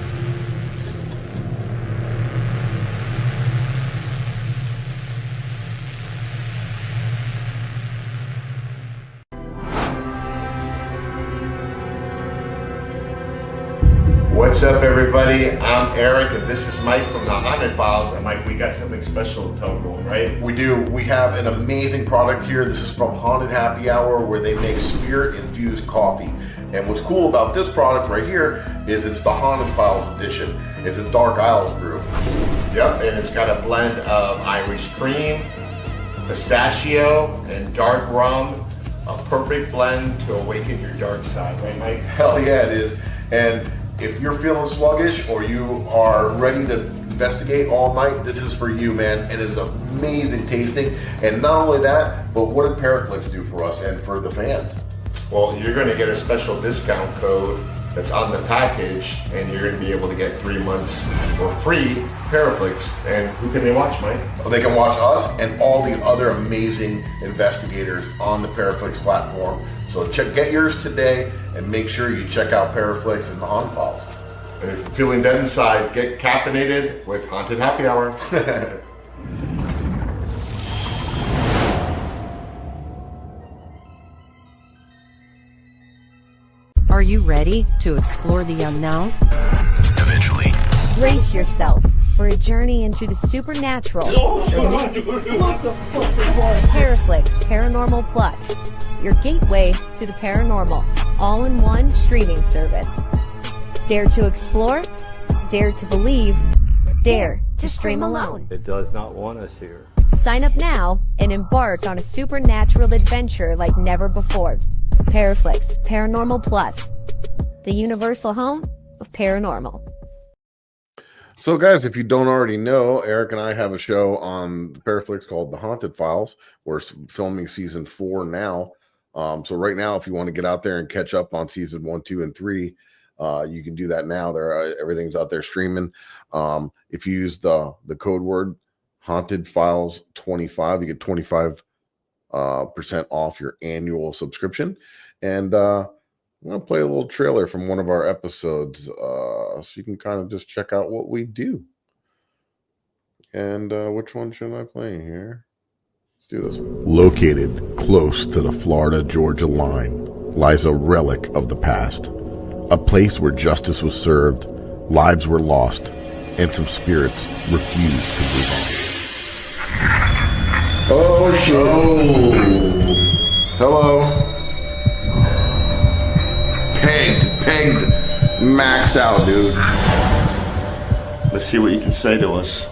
What's up, everybody? I'm Eric, and this is Mike from the Haunted Files. And Mike, we got something special to tell everyone, right? We do. We have an amazing product here. This is from Haunted Happy Hour, where they make spirit-infused coffee. And what's cool about this product right here is it's the Haunted Files edition. It's a Dark Isles brew. Yep, and it's got a blend of Irish cream, pistachio, and dark rum. A perfect blend to awaken your dark side, right, Mike? Hell yeah, it is. And if you're feeling sluggish or you are ready to investigate all night, this is for you, man. And it is amazing tasting. And not only that, but what did Paraflix do for us and for the fans? Well, you're going to get a special discount code that's on the package, and you're going to be able to get 3 months for free Paraflix. And who can they watch, Mike? Well, they can watch us and all the other amazing investigators on the Paraflix platform. So get yours today and make sure you check out Paraflix and the Haunted Files. And if you're feeling dead inside, get caffeinated with Haunted Happy Hour. Are you ready to explore the unknown? Eventually. Brace yourself for a journey into the supernatural. Paraflix Paranormal Plus, your gateway to the paranormal, all-in-one streaming service. Dare to explore, dare to believe, dare to stream alone. It does not want us here. Sign up now and embark on a supernatural adventure like never before. Paraflix Paranormal Plus, the universal home of paranormal. So guys, if you don't already know, Eric and I have a show on the Paraflix called The Haunted Files. We're filming season 4 now. So right now, if you want to get out there and catch up on season 1, 2, and 3, you can do that now. Everything's out there streaming. If you use the code word Haunted Files 25, you get 25% off your annual subscription. And I'm going to play a little trailer from one of our episodes so you can kind of just check out what we do. And which one should I play here? Let's do this one. Located close to the Florida-Georgia line lies a relic of the past. A place where justice was served, lives were lost, and some spirits refused to move on. Oh, shit. Oh. Hello. Pegged, maxed out, dude. Let's see what you can say to us.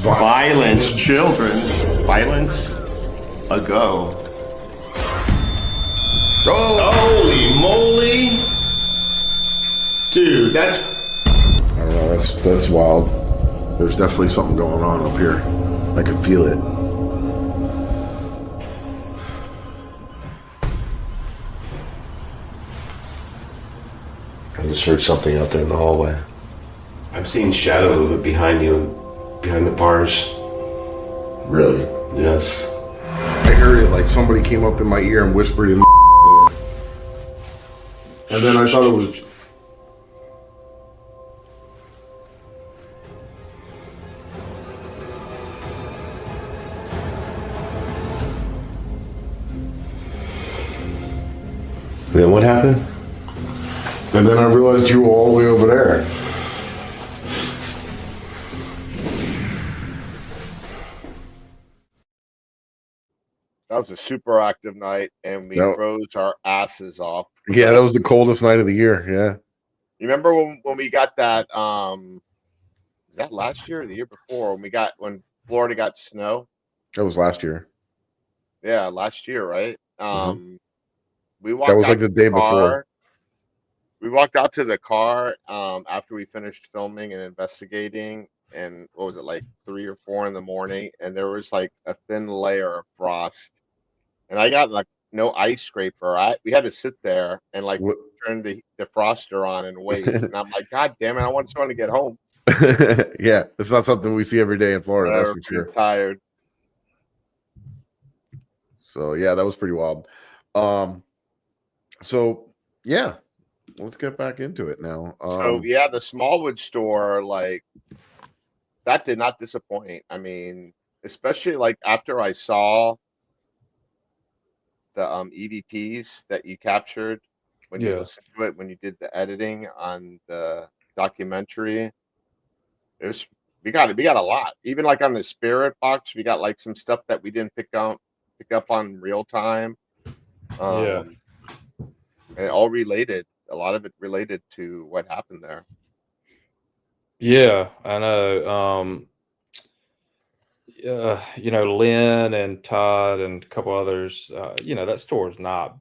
Violence, children. Violence, a go. Oh! Holy moly! Dude, that's... I don't know, that's wild. There's definitely something going on up here. I can feel it. I just heard something out there in the hallway. I'm seeing shadow movement behind you, behind the bars. Really? Yes. I heard it like somebody came up in my ear and whispered in and then I thought it was... Then what happened? And then I realized you were all the way over there. That was a super active night, and we froze our asses off. Yeah, that was the coldest night of the year. Yeah. You remember when we got that? Was that last year or the year before? When Florida got snow? That was last year. Yeah, last year, right? We walked. That was like the day before. We walked out to the car after we finished filming and investigating, and what was it, like 3 or 4 in the morning? And there was like a thin layer of frost, and I got like no ice scraper. We had to sit there and like turn the defroster on and wait. And I'm like, God damn it! I want someone to get home. Yeah, it's not something we see every day in Florida. That's for sure. Tired. So yeah, that was pretty wild. So Yeah, let's get back into it now. So yeah, the Smallwood store, like, that did not disappoint. I mean, especially like after I saw the EVPs that you captured when you Yeah. listened to it, when you did the editing on the documentary. It was we got a lot. Even like on the spirit box, we got like some stuff that we didn't pick up on real time. Yeah. And all related. A lot of it related to what happened there. Yeah, I know. You know, Lynn and Todd and a couple others, you know, that store is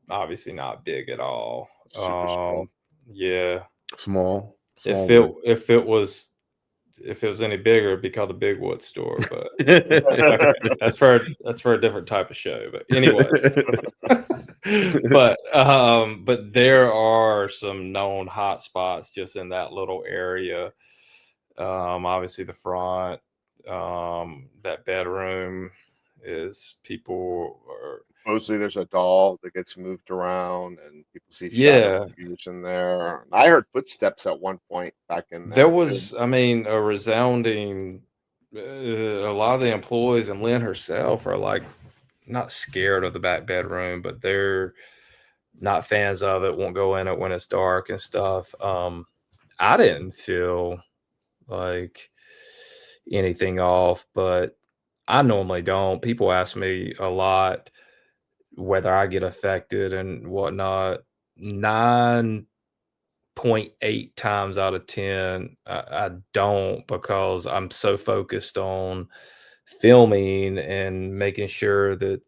obviously not big at all. Super small. Yeah. Small. If wood. it was any bigger, it'd be called the Big Wood store, but that's for a different type of show. But anyway, but there are some known hot spots just in that little area. Obviously the front, that bedroom is people are Mostly there's a doll that gets moved around and people see Yeah. shadow figures in there. I heard footsteps at one point back in There there. was, I mean, a resounding. A lot of the employees and Lynn herself are like not scared of the back bedroom, but they're not fans of it. Won't go in it when it's dark and stuff. I didn't feel like anything off, but I normally don't. People ask me a lot whether I get affected and whatnot. 9.8 times out of 10, I don't, because I'm so focused on filming and making sure that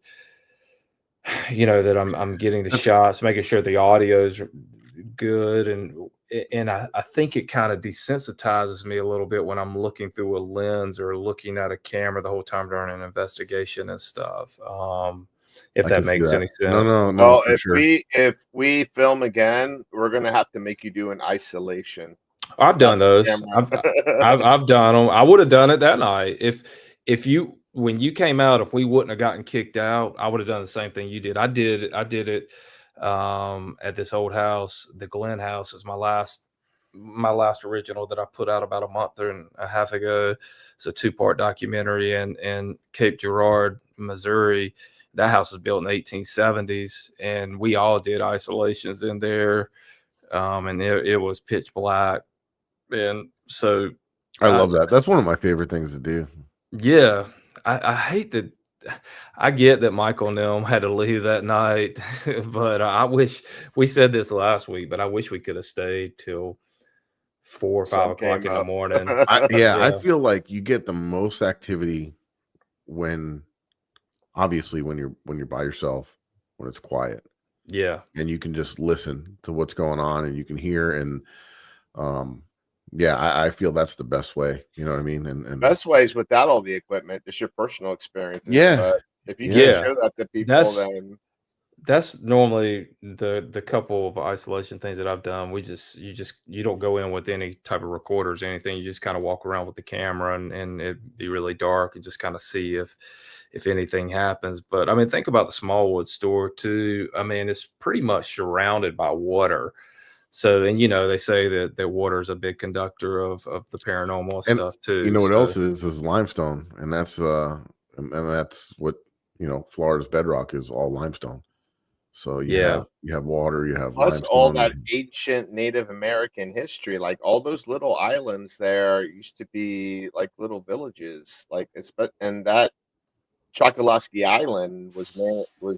that I'm getting the shots, making sure the audio's good, and I think it kind of desensitizes me a little bit when I'm looking through a lens or looking at a camera the whole time during an investigation and stuff. If that makes any sense. No, Well, for sure. if we film again, we're gonna have to make you do an isolation. I've done those. I've done them. I would have done it that night if you when you came out. If we wouldn't have gotten kicked out, I would have done the same thing you did. I did it at this old house. The Glen House is my last original that I put out about a month and a half ago. It's a 2-part documentary in Cape Girardeau, Missouri. That house was built in the 1870s, and we all did isolations in there. And it was pitch black. And so I love that. That's one of my favorite things to do. Yeah. I hate that. I get that Michael and them had to leave that night, but I wish we said this last week, but I wish we could have stayed till 4 or 5 o'clock in the morning. I feel like you get the most activity when you're by yourself, when it's quiet. Yeah. And you can just listen to what's going on and you can hear. And I feel that's the best way. You know what I mean? And best way is without all the equipment, just your personal experience. Yeah. But if you can show that to people, then that's normally the couple of isolation things that I've done. You don't go in with any type of recorders or anything. You just kind of walk around with the camera and it'd be really dark and just kind of see if anything happens. But I mean, think about the SmallWood store too. I mean, it's pretty much surrounded by water. So, and they say that water is a big conductor of the paranormal stuff too. You know what else is limestone, and that's what Florida's bedrock is, all limestone. So you have water, you have plus limestone, all that ancient Native American history. Like all those little islands there used to be like little villages. And that Chokoloskee Island was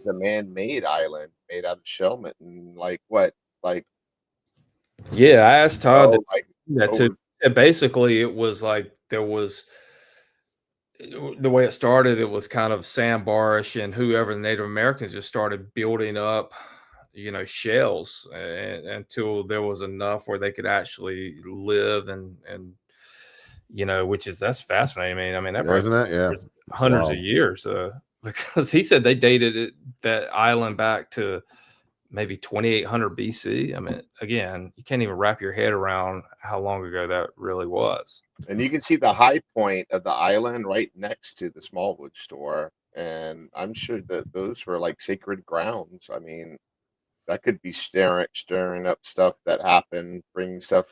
a man-made island made out of shellmet and Yeah, I asked Todd that too. Basically, it was like there was the way it started. It was kind of sandbarish, and whoever the Native Americans just started building up, shells until there was enough where they could actually live and that's fascinating. I mean, that isn't that? Yeah, hundreds of years. Because he said they dated that island back to maybe 2800 BC. I mean, again, you can't even wrap your head around how long ago that really was. And you can see the high point of the island right next to the SmallWood store. And I'm sure that those were like sacred grounds. I mean, that could be stirring up stuff that happened, bringing stuff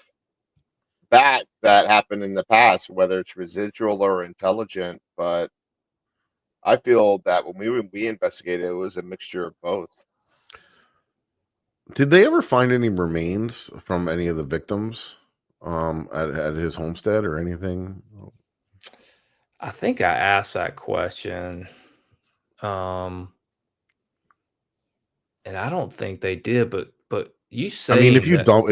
back that happened in the past, whether it's residual or intelligent. But I feel that when we investigated, it was a mixture of both. Did they ever find any remains from any of the victims at his homestead or anything? I think I asked that question. And I don't think they did, but you say, I mean, if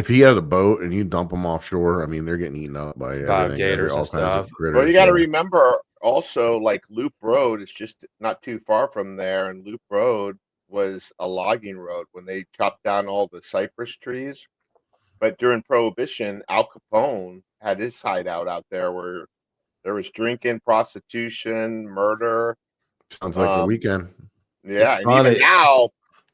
he had a boat and you dump them offshore, I mean, they're getting eaten up by everything, gators all and kinds stuff. of critters. Well, you got to remember also, like Loop Road is just not too far from there, and Loop Road was a logging road when they chopped down all the cypress trees. But during Prohibition, Al Capone had his hideout out there where there was drinking, prostitution, murder. Sounds like the weekend. Yeah, and even now,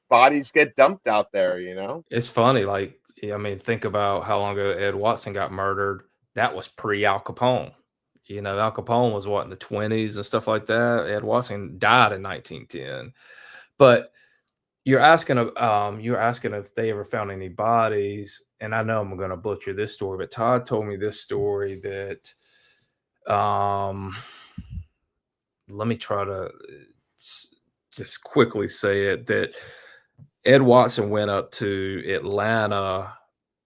bodies get dumped out there, you know? It's funny, like, I mean, think about how long ago Ed Watson got murdered. That was pre-Al Capone. You know, Al Capone was what, in the 20s and stuff like that. Ed Watson died in 1910. But you're asking if they ever found any bodies, and I know I'm going to butcher this story, but Todd told me this story that, let me try to just quickly say it, that Ed Watson went up to Atlanta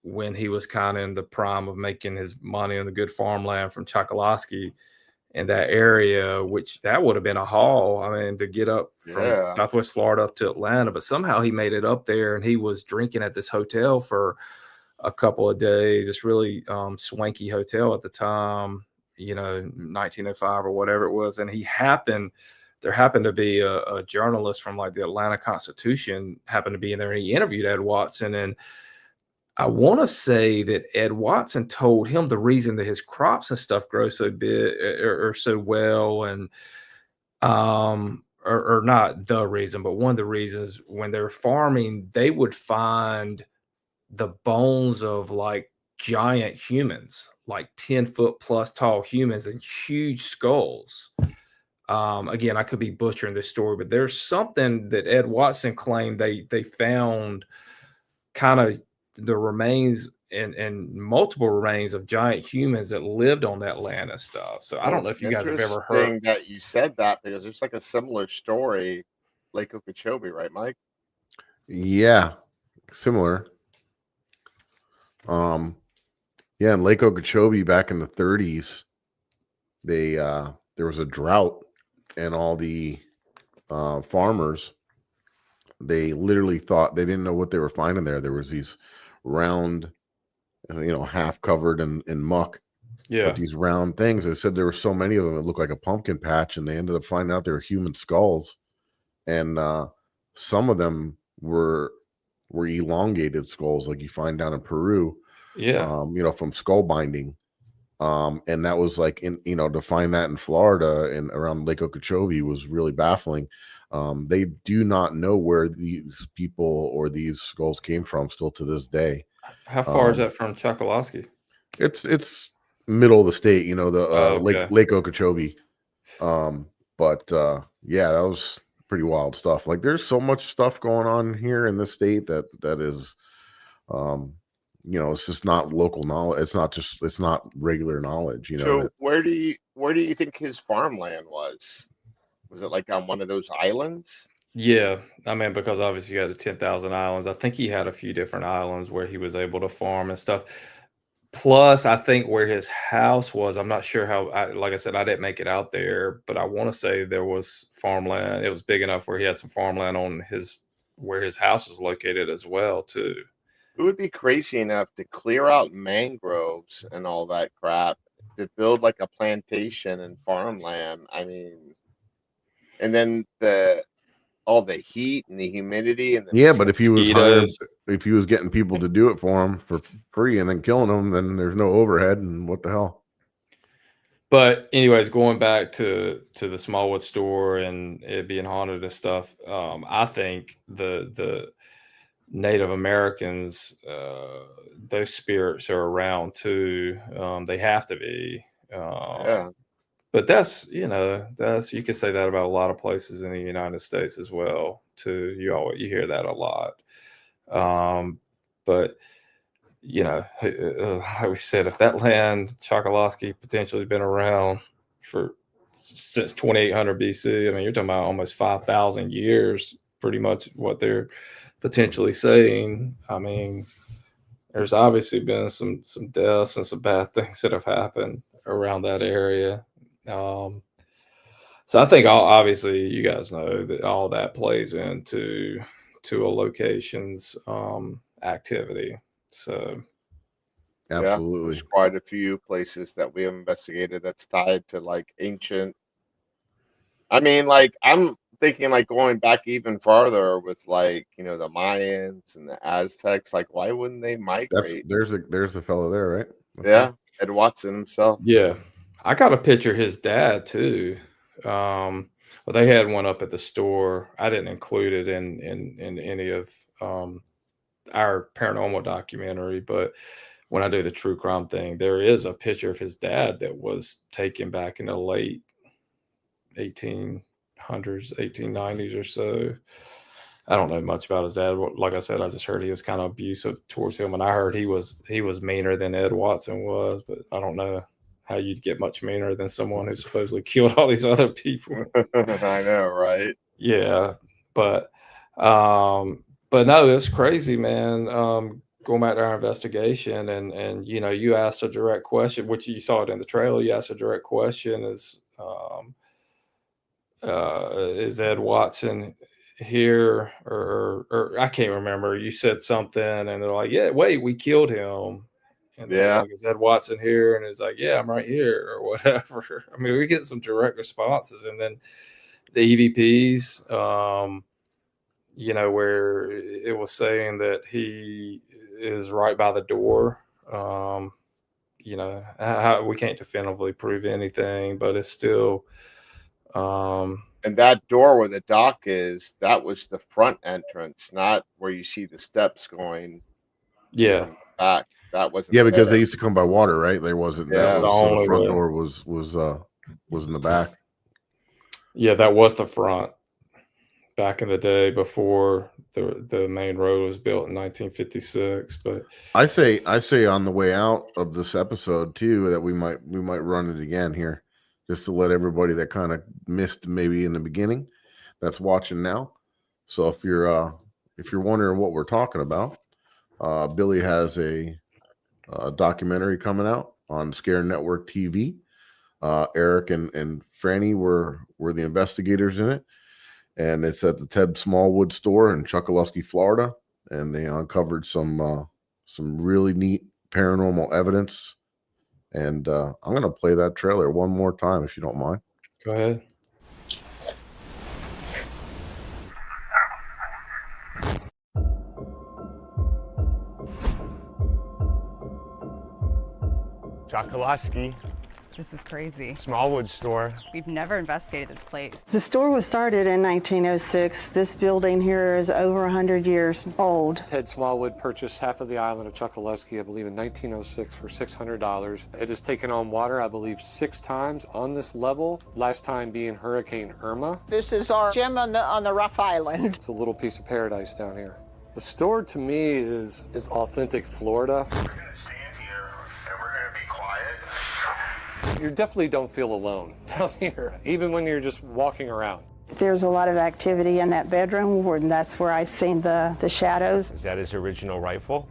when he was kind of in the prime of making his money on the good farmland from Chokoloskee in that area, which that would have been a haul. I mean, to get up from Southwest Florida up to Atlanta, but somehow he made it up there, and he was drinking at this hotel for a couple of days, this really swanky hotel at the time, you know, 1905 or whatever it was. And there happened to be a journalist from like the Atlanta Constitution happened to be in there, and he interviewed Ed Watson. And I want to say that Ed Watson told him the reason that his crops and stuff grow so big or so well, and or not the reason, but one of the reasons, when they're farming, they would find the bones of like giant humans, like 10-foot plus tall humans, and huge skulls. Again, I could be butchering this story, but there's something that Ed Watson claimed they found, kind of the remains and multiple remains of giant humans that lived on that land and stuff. So I don't know if you guys have ever heard that you said that, because there's like a similar story, Lake Okeechobee, right, Mike? Yeah, similar. Yeah, in Lake Okeechobee back in the 30s, there was a drought, and all the farmers, they literally thought, they didn't know what they were finding there. There was these round, half covered in muck. Yeah. But these round things, they said there were so many of them, it looked like a pumpkin patch, and they ended up finding out they were human skulls. And some of them were elongated skulls, like you find down in Peru. Yeah. From skull binding. And that was like, to find that in Florida and around Lake Okeechobee was really baffling. They do not know where these people or these skulls came from still to this day. How far is that from Chokoloskee? It's middle of the state, okay. Lake Okeechobee. But yeah, that was pretty wild stuff. Like, there's so much stuff going on here in this state that is, it's just not local knowledge. It's not regular knowledge, So where do you think his farmland was? Was it like on one of those islands? Yeah, I mean, because obviously you had the 10,000 islands. I think he had a few different islands where he was able to farm and stuff. Plus, I think where his house was, I'm not sure how, like I said, I didn't make it out there, but I want to say there was farmland. It was big enough where he had some farmland on where his house was located as well, too. It would be crazy enough to clear out mangroves and all that crap to build like a plantation and farmland. I mean, and then all the heat and the humidity and but if he was getting people to do it for him for free and then killing them, then there's no overhead, and what the hell. But anyways, going back to the SmallWood store and it being haunted and stuff, I think the Native Americans, those spirits are around too. They have to be. Yeah. But that's you can say that about a lot of places in the United States as well too. You hear that a lot. But you know, like we said, if that land, Chokoloskee, potentially been around since 2800 BC, I mean, you're talking about almost 5,000 years, pretty much what they're potentially saying. I mean, there's obviously been some deaths and some bad things that have happened around that area. So I think obviously you guys know that all that plays into a location's activity. So absolutely, yeah, there's quite a few places that we have investigated that's tied to like ancient. I mean, like I'm thinking like going back even farther with like the Mayans and the Aztecs. Like, why wouldn't they migrate? There's the fellow there, right? Yeah, Ed Watson himself. Yeah, I got a picture of his dad too. Well, they had one up at the store. I didn't include it in any of our paranormal documentary, but when I do the true crime thing, there is a picture of his dad that was taken back in the late 1800s, 1890s or so. I don't know much about his dad. Like I said, I just heard he was kind of abusive towards him, and I heard he was meaner than Ed Watson was, but I don't know how you'd get much meaner than someone who supposedly killed all these other people. I know, right? Yeah, but no, it's crazy, man. Going back to our investigation, and you asked a direct question, which you saw it in the trailer. You asked a direct question: is Ed Watson here, or I can't remember. You said something, and they're like, "Yeah, wait, we killed him." And yeah, like, is Ed Watson here? And it's like, "Yeah, I'm right here," or whatever. I mean, we get some direct responses, and then the EVPs, where it was saying that he is right by the door. We can't definitively prove anything, but it's still. And that door where the dock is, that was the front entrance, not where you see the steps going. Yeah, back. That wasn't. Yeah, because they used to come by water, right? There wasn't. Yeah, so the front door was in the back. Yeah, that was the front back in the day before the main road was built in 1956. But I say on the way out of this episode too that we might run it again here, just to let everybody that kind of missed maybe in the beginning that's watching now. So if you're wondering what we're talking about, Billy has a documentary coming out on ScareNetwork TV. Eric and Franny were the investigators in it, and it's at the SmallWood store in Chokoloskee, Florida, and they uncovered some really neat paranormal evidence. And I'm going to play that trailer one more time, if you don't mind. Go ahead. Chokoloskee. This is crazy. SmallWood store. We've never investigated this place. The store was started in 1906. This building here is over 100 years old. Ted SmallWood purchased half of the island of Chokoloskee, I believe, in 1906 for $600. It has taken on water, I believe, 6 times on this level, last time being Hurricane Irma. This is our gem on the rough island. It's a little piece of paradise down here. The store, to me, is authentic Florida. We're going to stand here and we're going to be quiet. You definitely don't feel alone down here, even when you're just walking around. There's a lot of activity in that bedroom, and that's where I seen the shadows. Is that his original rifle?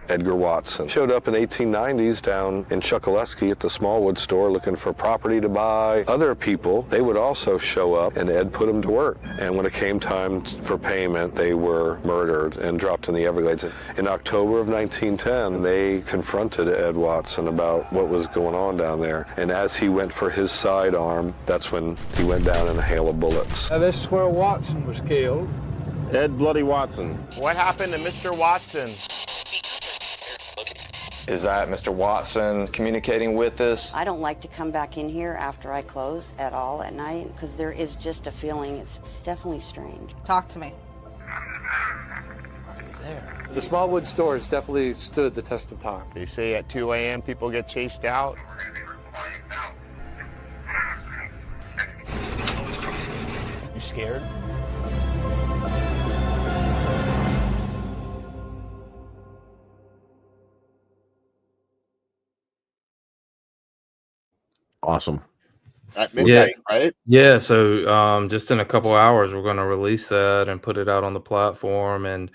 Edgar Watson showed up in 1890s down in Chokoloskee at the SmallWood store looking for property to buy. Other people, they would also show up, and Ed put them to work. And when it came time for payment, they were murdered and dropped in the Everglades. In October of 1910, they confronted Ed Watson about what was going on down there. And as he went for his sidearm, that's when he went down in a hail of bullets. Now, this is where Watson was killed. Ed Bloody Watson. What happened to Mr. Watson? Is that Mr. Watson communicating with us? I don't like to come back in here after I close at all at night because there is just a feeling. It's definitely strange. Talk to me. The SmallWood store has definitely stood the test of time. They say at 2 a.m. people get chased out. You scared? Awesome. At midnight, right? Yeah. So just in a couple hours, we're going to release that and put it out on the platform. And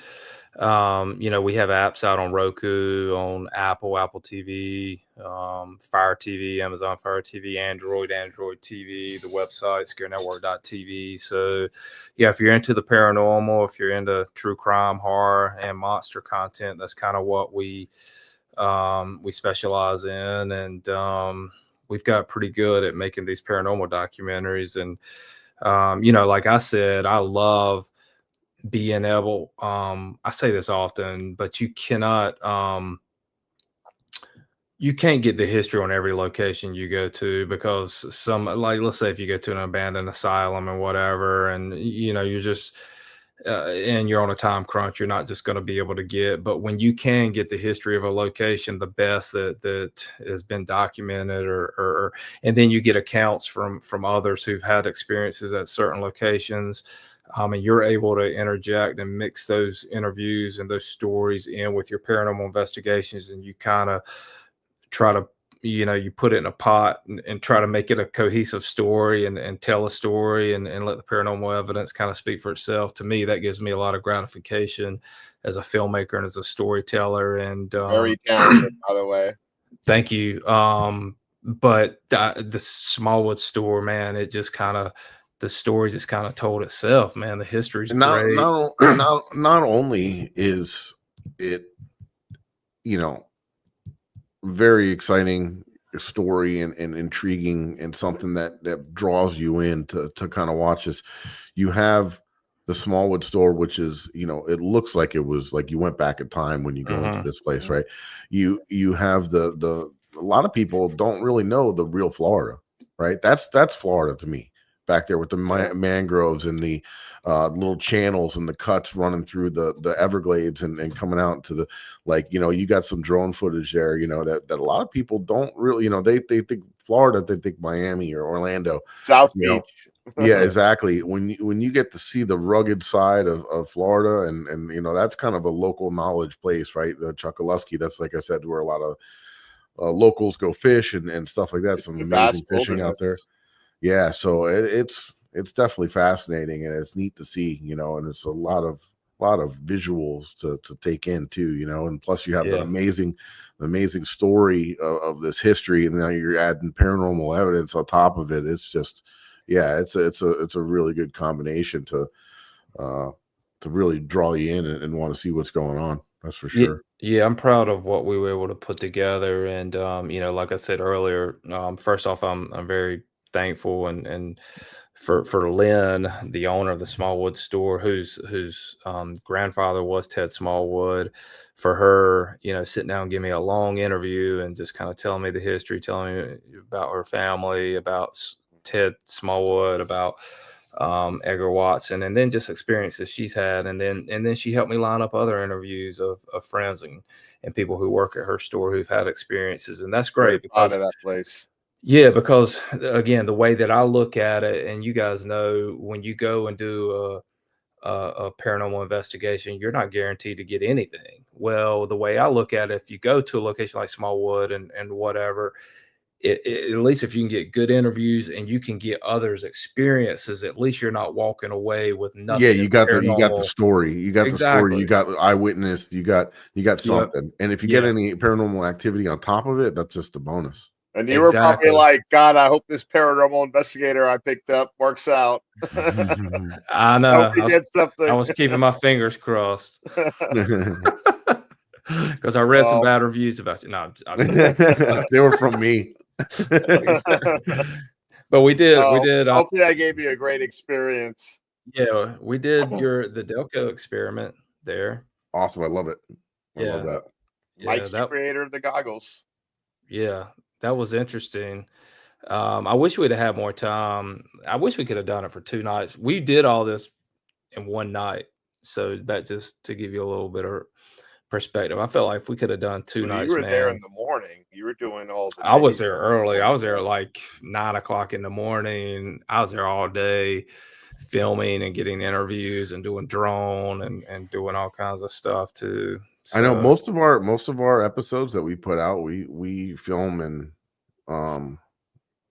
we have apps out on Roku, on Apple TV, Fire TV, Amazon Fire TV, Android TV, the website, ScareNetwork.tv. So, yeah, if you're into the paranormal, if you're into true crime, horror, and monster content, that's kind of what we specialize in. And we've got pretty good at making these paranormal documentaries. And, like I said, I love being able, I say this often, but you can't get the history on every location you go to, because let's say if you go to an abandoned asylum or whatever, and you're just and you're on a time crunch, you're not just going to be able to get. But when you can get the history of a location, the best that has been documented, or and then you get accounts from others who've had experiences at certain locations. And you're able to interject and mix those interviews and those stories in with your paranormal investigations, and you kind of try to, you put it in a pot and try to make it a cohesive story and tell a story and let the paranormal evidence kind of speak for itself. To me, that gives me a lot of gratification as a filmmaker and as a storyteller. And very talented, by the way. Thank you. But the SmallWood store, man, it just kind of, the story just kind of told itself, man. The history's great. Not only is it, very exciting story and intriguing and something that draws you in to kind of watch this. You have the SmallWood store, which is, it looks like it was like you went back in time when you go into this place, right? You have a lot of people don't really know the real Florida, right? That's Florida to me. Back there with the mangroves and the little channels and the cuts running through the Everglades and coming out to the, you got some drone footage there, that a lot of people don't really, they think Florida, they think Miami or Orlando, South Beach. Yeah, exactly. When you get to see the rugged side of Florida, and that's kind of a local knowledge place, right? The Chokoloskee, that's, like I said, where a lot of locals go fish and stuff like that. Some amazing fishing out there. Yeah, so it's definitely fascinating, and it's neat to see, and it's a lot of visuals to take in too, and plus you have an amazing story of this history, and now you're adding paranormal evidence on top of it. It's just, it's a really good combination to really draw you in and want to see what's going on. That's for sure. Yeah, I'm proud of what we were able to put together, and like I said earlier, first off, I'm very thankful and for Lynn, the owner of the SmallWood store, whose grandfather was Ted Smallwood, for her, sitting down and giving me a long interview and just kind of telling me the history, telling me about her family, about Ted Smallwood, about Edgar Watson, and then just experiences she's had, and then she helped me line up other interviews of friends and people who work at her store who've had experiences, and that's great because of that place. Yeah, because again, the way that I look at it, and you guys know, when you go and do a paranormal investigation, you're not guaranteed to get anything. Well, the way I look at it, if you go to a location like SmallWood and whatever, at least if you can get good interviews and you can get others' experiences, at least you're not walking away with nothing. Yeah, you got the story. You got the story. You got eyewitness. You got something. Yep. And if you get any paranormal activity on top of it, that's just a bonus. And you were probably like, God, I hope this paranormal investigator I picked up works out. I know. I was keeping my fingers crossed. Because I read some bad reviews about you. No, they were from me. But we did. Hopefully, I gave you a great experience. Yeah, we did the Delco experiment there. Awesome, I love it. I love that. Mike's the creator of the goggles. Yeah, that was interesting. I wish we'd have had more time. I wish we could have done it for 2 nights. We did all this in one night, so that just to give you a little bit of perspective. I felt like if we could have done 2 nights, you were there in the morning. You were doing all the I was there early. I was there at like 9 o'clock in the morning. I was there all day filming and getting interviews and doing drone and doing all kinds of stuff too. So, I know most of our episodes that we put out, we film in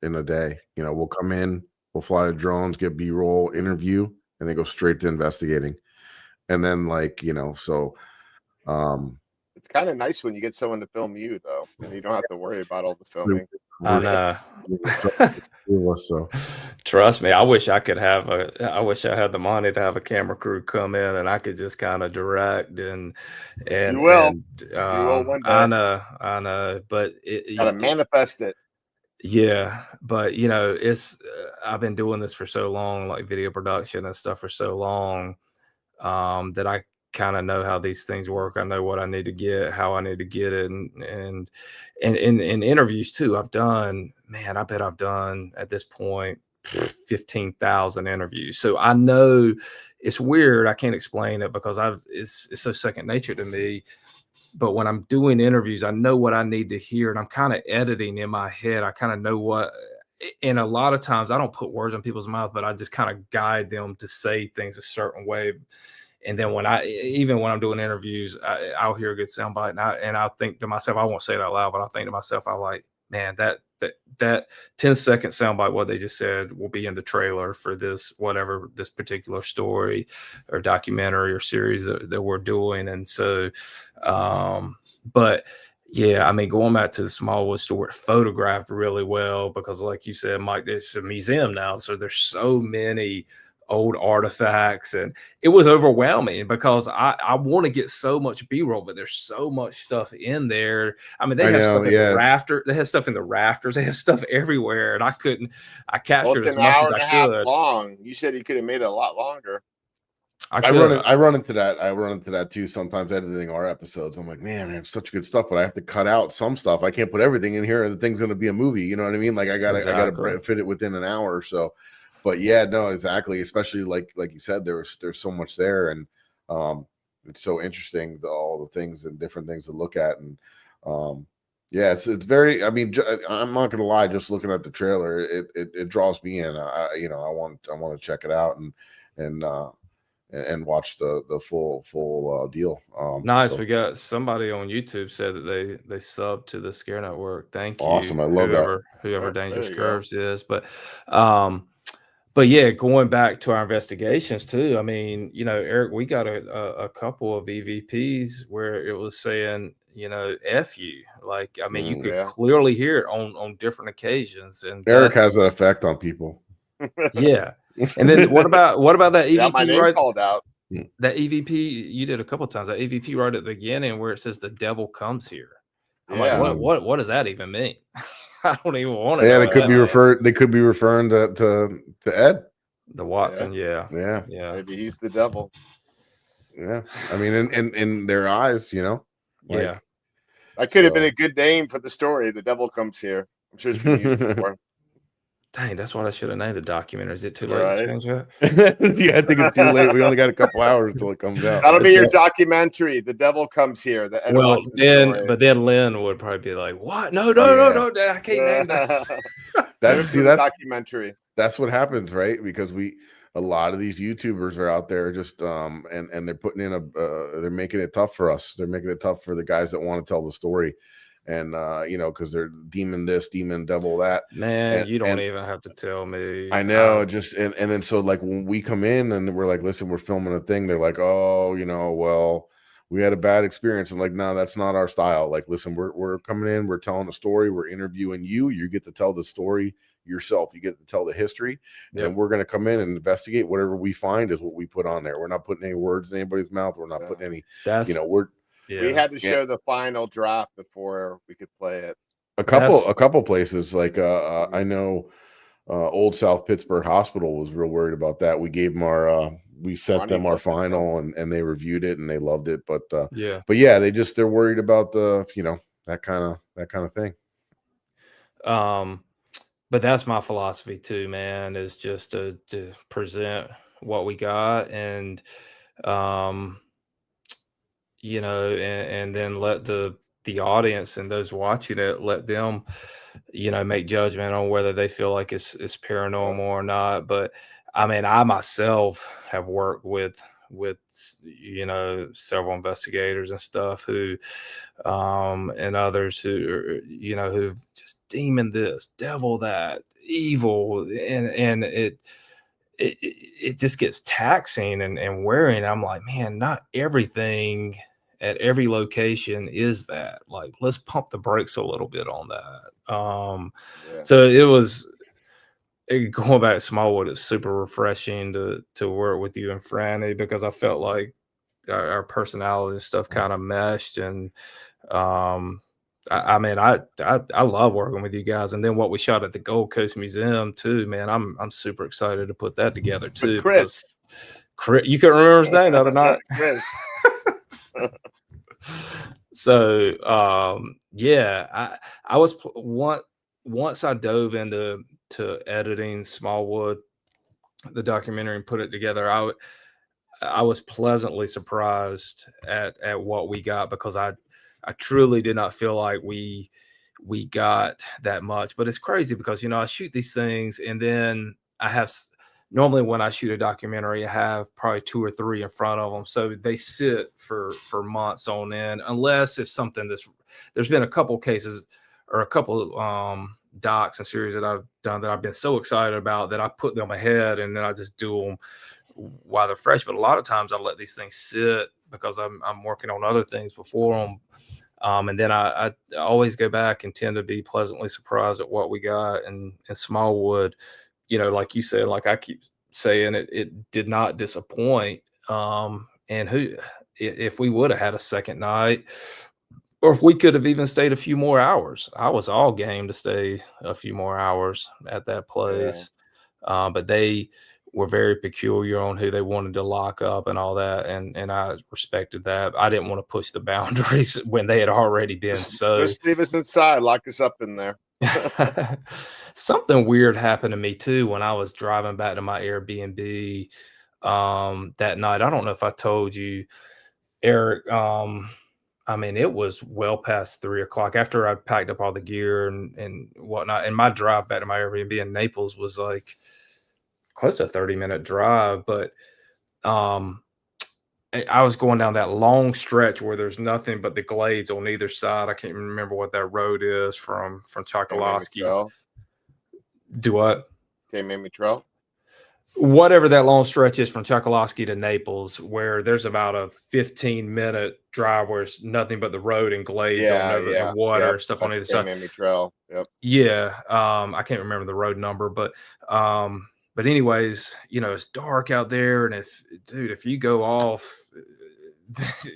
in a day. You know, we'll come in, we'll fly the drones, get B-roll, interview, and then go straight to investigating. And then like, you know, so It's kind of nice when you get someone to film you though, and you don't have to worry about all the filming. I know. So Trust me, I wish I could have I wish I had the money to have a camera crew come in and I could just kind of direct and You will. and You will one day. I know, but Gotta manifest it. yeah, but you know, it's I've been doing this for so long, like video production and stuff for so long, that I kind of know how these things work. I know what I need to get, how I need to get it, and in interviews too. I've done, man, I bet I've done at this point 15,000 interviews. So I know it's weird. I can't explain it because it's so second nature to me. But when I'm doing interviews, I know what I need to hear, and I'm kind of editing in my head. I kind of know what, and a lot of times I don't put words in people's mouth, but I just kind of guide them to say things a certain way. And then even when I'm doing interviews, I'll hear a good soundbite, and I'll think to myself, I won't say it out loud, but I'll think to myself, I like, man, that 10-second soundbite, what they just said, will be in the trailer for this, whatever this particular story or documentary or series that we're doing. And so, but yeah, I mean, going back to the SmallWood store, it photographed really well because, like you said, Mike, it's a museum now, so there's so many old artifacts, and it was overwhelming because I want to get so much B-roll, but there's so much stuff in there. I mean, they have stuff in the rafter, they have stuff in the rafters, they have stuff everywhere, and I captured as much as I could. Long. You said you could have made it a lot longer. I run into that too sometimes editing our episodes. I'm like, man, I have such good stuff, but I have to cut out some stuff. I can't put everything in here, and the thing's going to be a movie. You know what I mean? Like I gotta fit it within an hour or so. But yeah, no, exactly. Especially like you said, there's so much there, and it's so interesting, all the things and different things to look at, and yeah, it's very. I mean, I'm not gonna lie, just looking at the trailer, it draws me in. I want to check it out and watch the full deal. Nice. So. We got somebody on YouTube said that they subbed to the ScareNetwork. Thank you. Awesome. I love whoever Dangerous Curves is, but yeah, going back to our investigations too. I mean, you know, Eric, we got a couple of EVPs where it was saying, you know, F you. Like, I mean, you could clearly hear it on different occasions. And Eric has an effect on people. Yeah. And then what about that EVP my name called out? That EVP you did a couple of times. That EVP right at the beginning where it says the devil comes here. I'm like, what does that even mean? I don't even want to. Yeah, they could be referring to Ed, the Watson. Yeah. Maybe he's the devil. Yeah, I mean, in their eyes, you know. Like, yeah, that could have been a good name for the story. The devil comes here. I'm sure it's been used before. Dang, that's what I should have named the documentary. Is it too late to change that? Yeah, I think it's too late. We only got a couple hours until it comes out. That'll be your documentary. The devil comes here. But then Lynn would probably be like, "What? No, I can't name that." That's documentary. That's what happens, right? Because a lot of these YouTubers are out there just and they're putting in they're making it tough for us. They're making it tough for the guys that want to tell the story. And you know, because they're demon this, demon devil that. Man, you don't even have to tell me. I know, just and then so like when we come in and we're like, listen, we're filming a thing, they're like, oh, you know, well, we had a bad experience. I'm like, no, that's not our style. Like, listen, we're coming in, we're telling a story, we're interviewing you. You get to tell the story yourself. You get to tell the history, and we're going to come in and investigate. Whatever we find is what we put on there. We're not putting any words in anybody's mouth. We're not putting any. We had to show the final draft before we could play it. A couple places, like I know Old South Pittsburgh Hospital was real worried about that. We gave them we sent them our final, and they reviewed it and they loved it. But yeah, they're worried about the, you know, that kind of thing. But that's my philosophy too, man, is just to present what we got, and you know, and then let the audience and those watching it, let them, you know, make judgment on whether they feel like it's paranormal or not. But I mean, I myself have worked with with several investigators and stuff who and others who who've just demon this, devil that, evil, and it just gets taxing and wearing. I'm like, man, not everything at every location is that. Like, let's pump the brakes a little bit on that. So it was going back to SmallWood. It's super refreshing to work with you and Franny, because I felt like our personality and stuff kind of meshed. And I mean, I love working with you guys. And then what we shot at the Gold Coast Museum too, man, I'm super excited to put that together too. With Chris, you couldn't remember his name the other night. Chris. So I was once I dove into editing SmallWood, the documentary, and put it together, I was pleasantly surprised at what we got, because I truly did not feel like we got that much. But it's crazy because I shoot these things, and then I have normally when I shoot a documentary, I have probably 2 or 3 in front of them, so they sit for months on end, unless it's something there's been a couple cases or a couple docs and series that I've done that I've been so excited about that I put them ahead, and then I just do them while they're fresh. But a lot of times I let these things sit because I'm working on other things before them. And then I always go back and tend to be pleasantly surprised at what we got. And SmallWood, like you said, like I keep saying, it did not disappoint. And if we would have had a second night, or if we could have even stayed a few more hours, I was all game to stay a few more hours at that place. But they were very peculiar on who they wanted to lock up and all that, and I respected that. I didn't want to push the boundaries when they had already been so. Just leave us inside, lock us up in there. Something weird happened to me too when I was driving back to my Airbnb that night. I don't know if I told you, Eric. I mean, it was well past 3 o'clock after I packed up all the gear and whatnot. And my drive back to my Airbnb in Naples was like close to a 30-minute drive. But I was going down that long stretch where there's nothing but the glades on either side. I can't even remember what that road is from Chokoloskee. Do what? Trail. Whatever that long stretch is from Chokoloskee to Naples, where there's about a 15-minute drive where it's nothing but the road and glades and water and stuff on either side. Trail. Yep. Yeah. I can't remember the road number, but anyways, it's dark out there. And if you go off,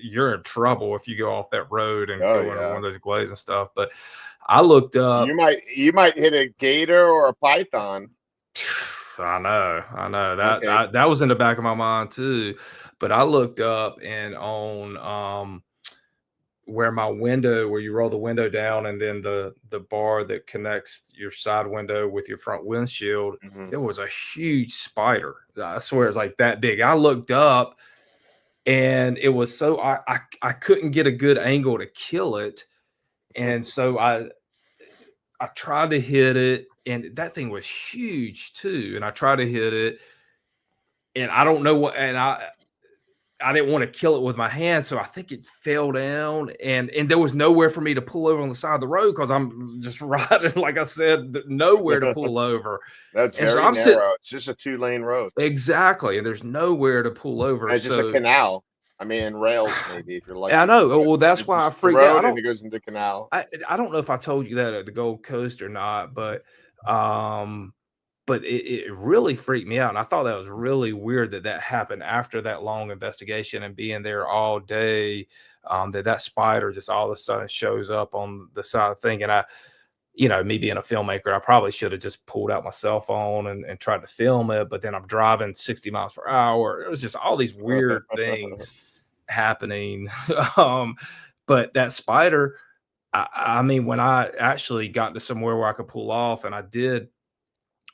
you're in trouble if you go off that road and go into one of those glades and stuff. But I looked up. You might hit a gator or a python. I know that that was in the back of my mind too. But I looked up, and on where my window, where you roll the window down, and then the bar that connects your side window with your front windshield, there was a huge spider. I swear it's like that big. I looked up, and it was so I couldn't get a good angle to kill it, and so I tried to hit it. And that thing was huge too. And I tried to hit it, and I don't know what, and I didn't want to kill it with my hand. So I think it fell down, and there was nowhere for me to pull over on the side of the road, because I'm just riding, like I said, nowhere to pull over. That's very narrow. It's just a 2-lane road. Exactly. And there's nowhere to pull over. It's just a canal. I mean, rails maybe, if you're lucky. I know. Well, that's why I freaked out. And it goes into canal. I don't know if I told you that at the Gold Coast or not, but it really freaked me out. And I thought that was really weird that happened after that long investigation and being there all day, that spider just all of a sudden shows up on the side of the thing. And me being a filmmaker, I probably should have just pulled out my cell phone and tried to film it. But then I'm driving 60 miles per hour. It was just all these weird things happening. But that spider, I mean, when I actually got to somewhere where I could pull off, and I did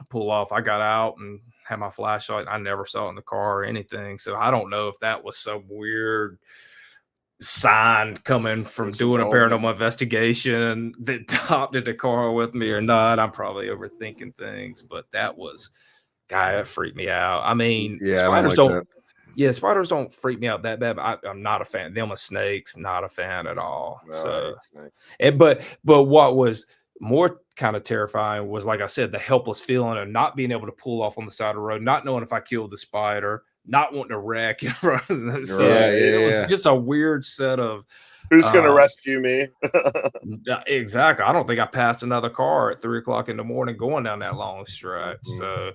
pull off, I got out and had my flashlight. I never saw it in the car or anything. So I don't know if that was some weird sign coming from doing a paranormal investigation that hopped in the car with me or not. I'm probably overthinking things, but that freaked me out. I mean, spiders don't Yeah, spiders don't freak me out that bad. But I'm not a fan. Them are snakes, not a fan at all. No, I So, hate snakes. but what was more kind of terrifying was, like I said, the helpless feeling of not being able to pull off on the side of the road, not knowing if I killed the spider, not wanting to wreck in front of the scene. It was just a weird set of who's going to rescue me? Exactly. I don't think I passed another car at 3 o'clock in the morning going down that long stretch. So,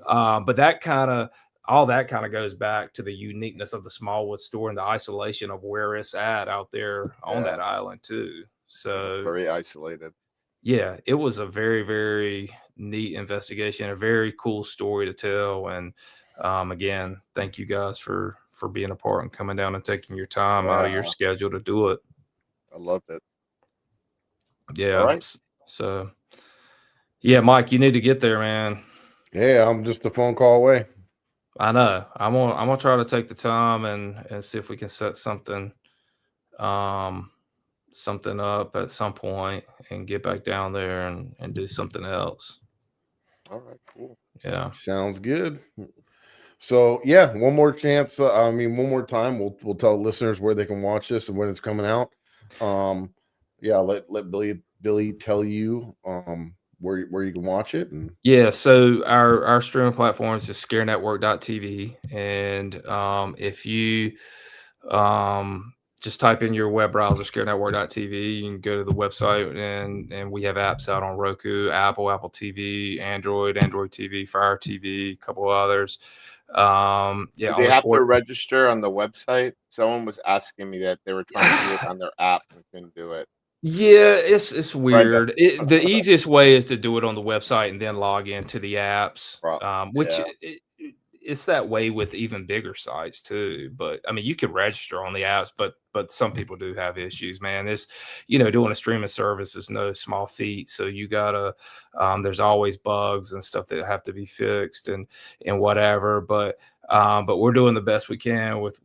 but that kind of all that kind of goes back to the uniqueness of the SmallWood store and the isolation of where it's at out there on that island too. So very isolated. Yeah, it was a very, very neat investigation, a very cool story to tell. And again, thank you guys for being a part and coming down and taking your time out of your schedule to do it. I loved it. Yeah. All right. So yeah, Mike, you need to get there, man. Yeah, I'm just a phone call away. I know. I'm gonna try to take the time and see if we can set something something up at some point and get back down there and do something else. All right, cool. Yeah, sounds good. So yeah, one more chance. One more time. We'll tell listeners where they can watch this and when it's coming out. Yeah, let Billy tell you where you can watch it. And yeah, so our streaming platform is just ScareNetwork.tv, and if you just type in your web browser ScareNetwork.tv, you can go to the website, and we have apps out on Roku, Apple TV, Android TV, Fire TV, a couple others. Do they have to register on the website? Someone was asking me that they were trying to do it on their app and couldn't do it. Yeah, it's weird. The easiest way is to do it on the website and then log into the apps, which it's that way with even bigger sites too. But I mean, you can register on the apps, but some people do have issues, man. It's, doing a streaming service is no small feat. So you gotta, there's always bugs and stuff that have to be fixed and whatever. But we're doing the best we can with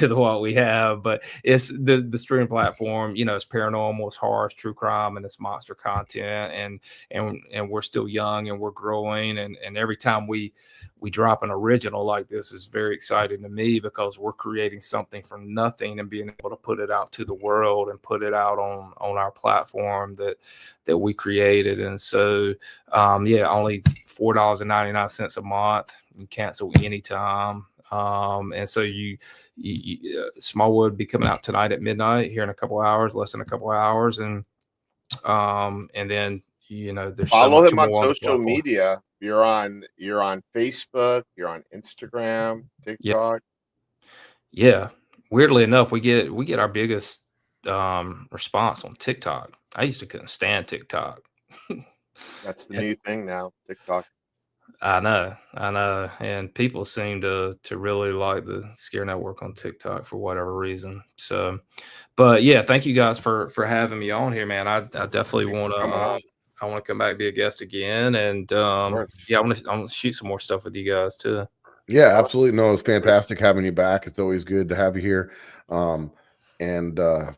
what we have. But it's the streaming platform, it's paranormal, it's horror, it's true crime, and it's monster content. And we're still young and we're growing. And every time we drop an original like this is very exciting to me, because we're creating something from nothing and being able to put it out to the world and put it out on our platform that we created. And so, only $4.99 a month. You cancel anytime. And so you SmallWood be coming out tonight at midnight here in a couple hours, less than a couple hours. And then, there's follow him on social media. You're on Facebook, you're on Instagram, TikTok. Yeah. Weirdly enough, we get our biggest response on TikTok. I used to couldn't stand TikTok. That's the new thing now, TikTok. I know. And people seem to really like the Scare Network on TikTok for whatever reason. So, but yeah, thank you guys for having me on here, man. I definitely want to I want to come back and be a guest again, and I want to shoot some more stuff with you guys too. Yeah, absolutely. No, it's fantastic having you back. It's always good to have you here. And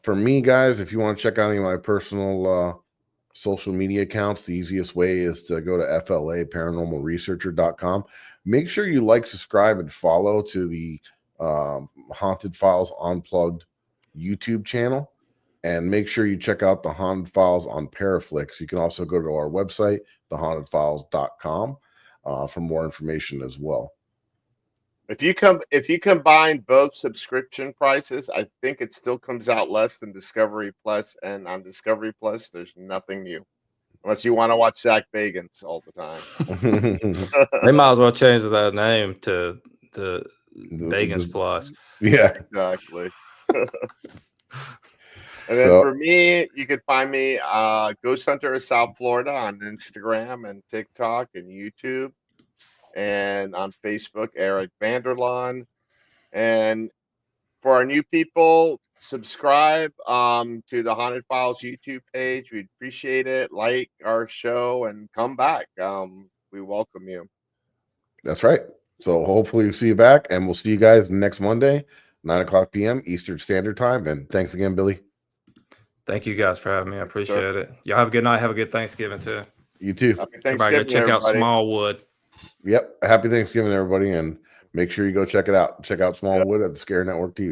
for me, guys, if you want to check out any of my personal social media accounts, the easiest way is to go to FLAparanormalresearcher.com. Make sure you like, subscribe, and follow to the Haunted Files Unplugged YouTube channel. And make sure you check out the Haunted Files on Paraflix. You can also go to our website, thehauntedfiles.com, for more information as well. If you combine both subscription prices, I think it still comes out less than Discovery Plus. And on Discovery Plus, there's nothing new, unless you want to watch Zach Bagans all the time. They might as well change that name to the Bagans Plus. Yeah, exactly. And then for me, you can find me Ghost Hunter of South Florida on Instagram and TikTok and YouTube. And on Facebook, Eric Vanderlaan. And for our new people, subscribe to the Haunted Files YouTube page. We'd appreciate it. Like our show and come back. We welcome you. That's right. So hopefully we'll see you back, and we'll see you guys next Monday, 9 p.m. Eastern Standard Time. And thanks again, Billy. Thank you guys for having me. I appreciate it. Y'all have a good night. Have a good Thanksgiving too. You too. Happy Thanksgiving, everybody go check out SmallWood. Yep. Happy Thanksgiving, everybody. And make sure you go check it out. Check out SmallWood at the ScareNetwork TV.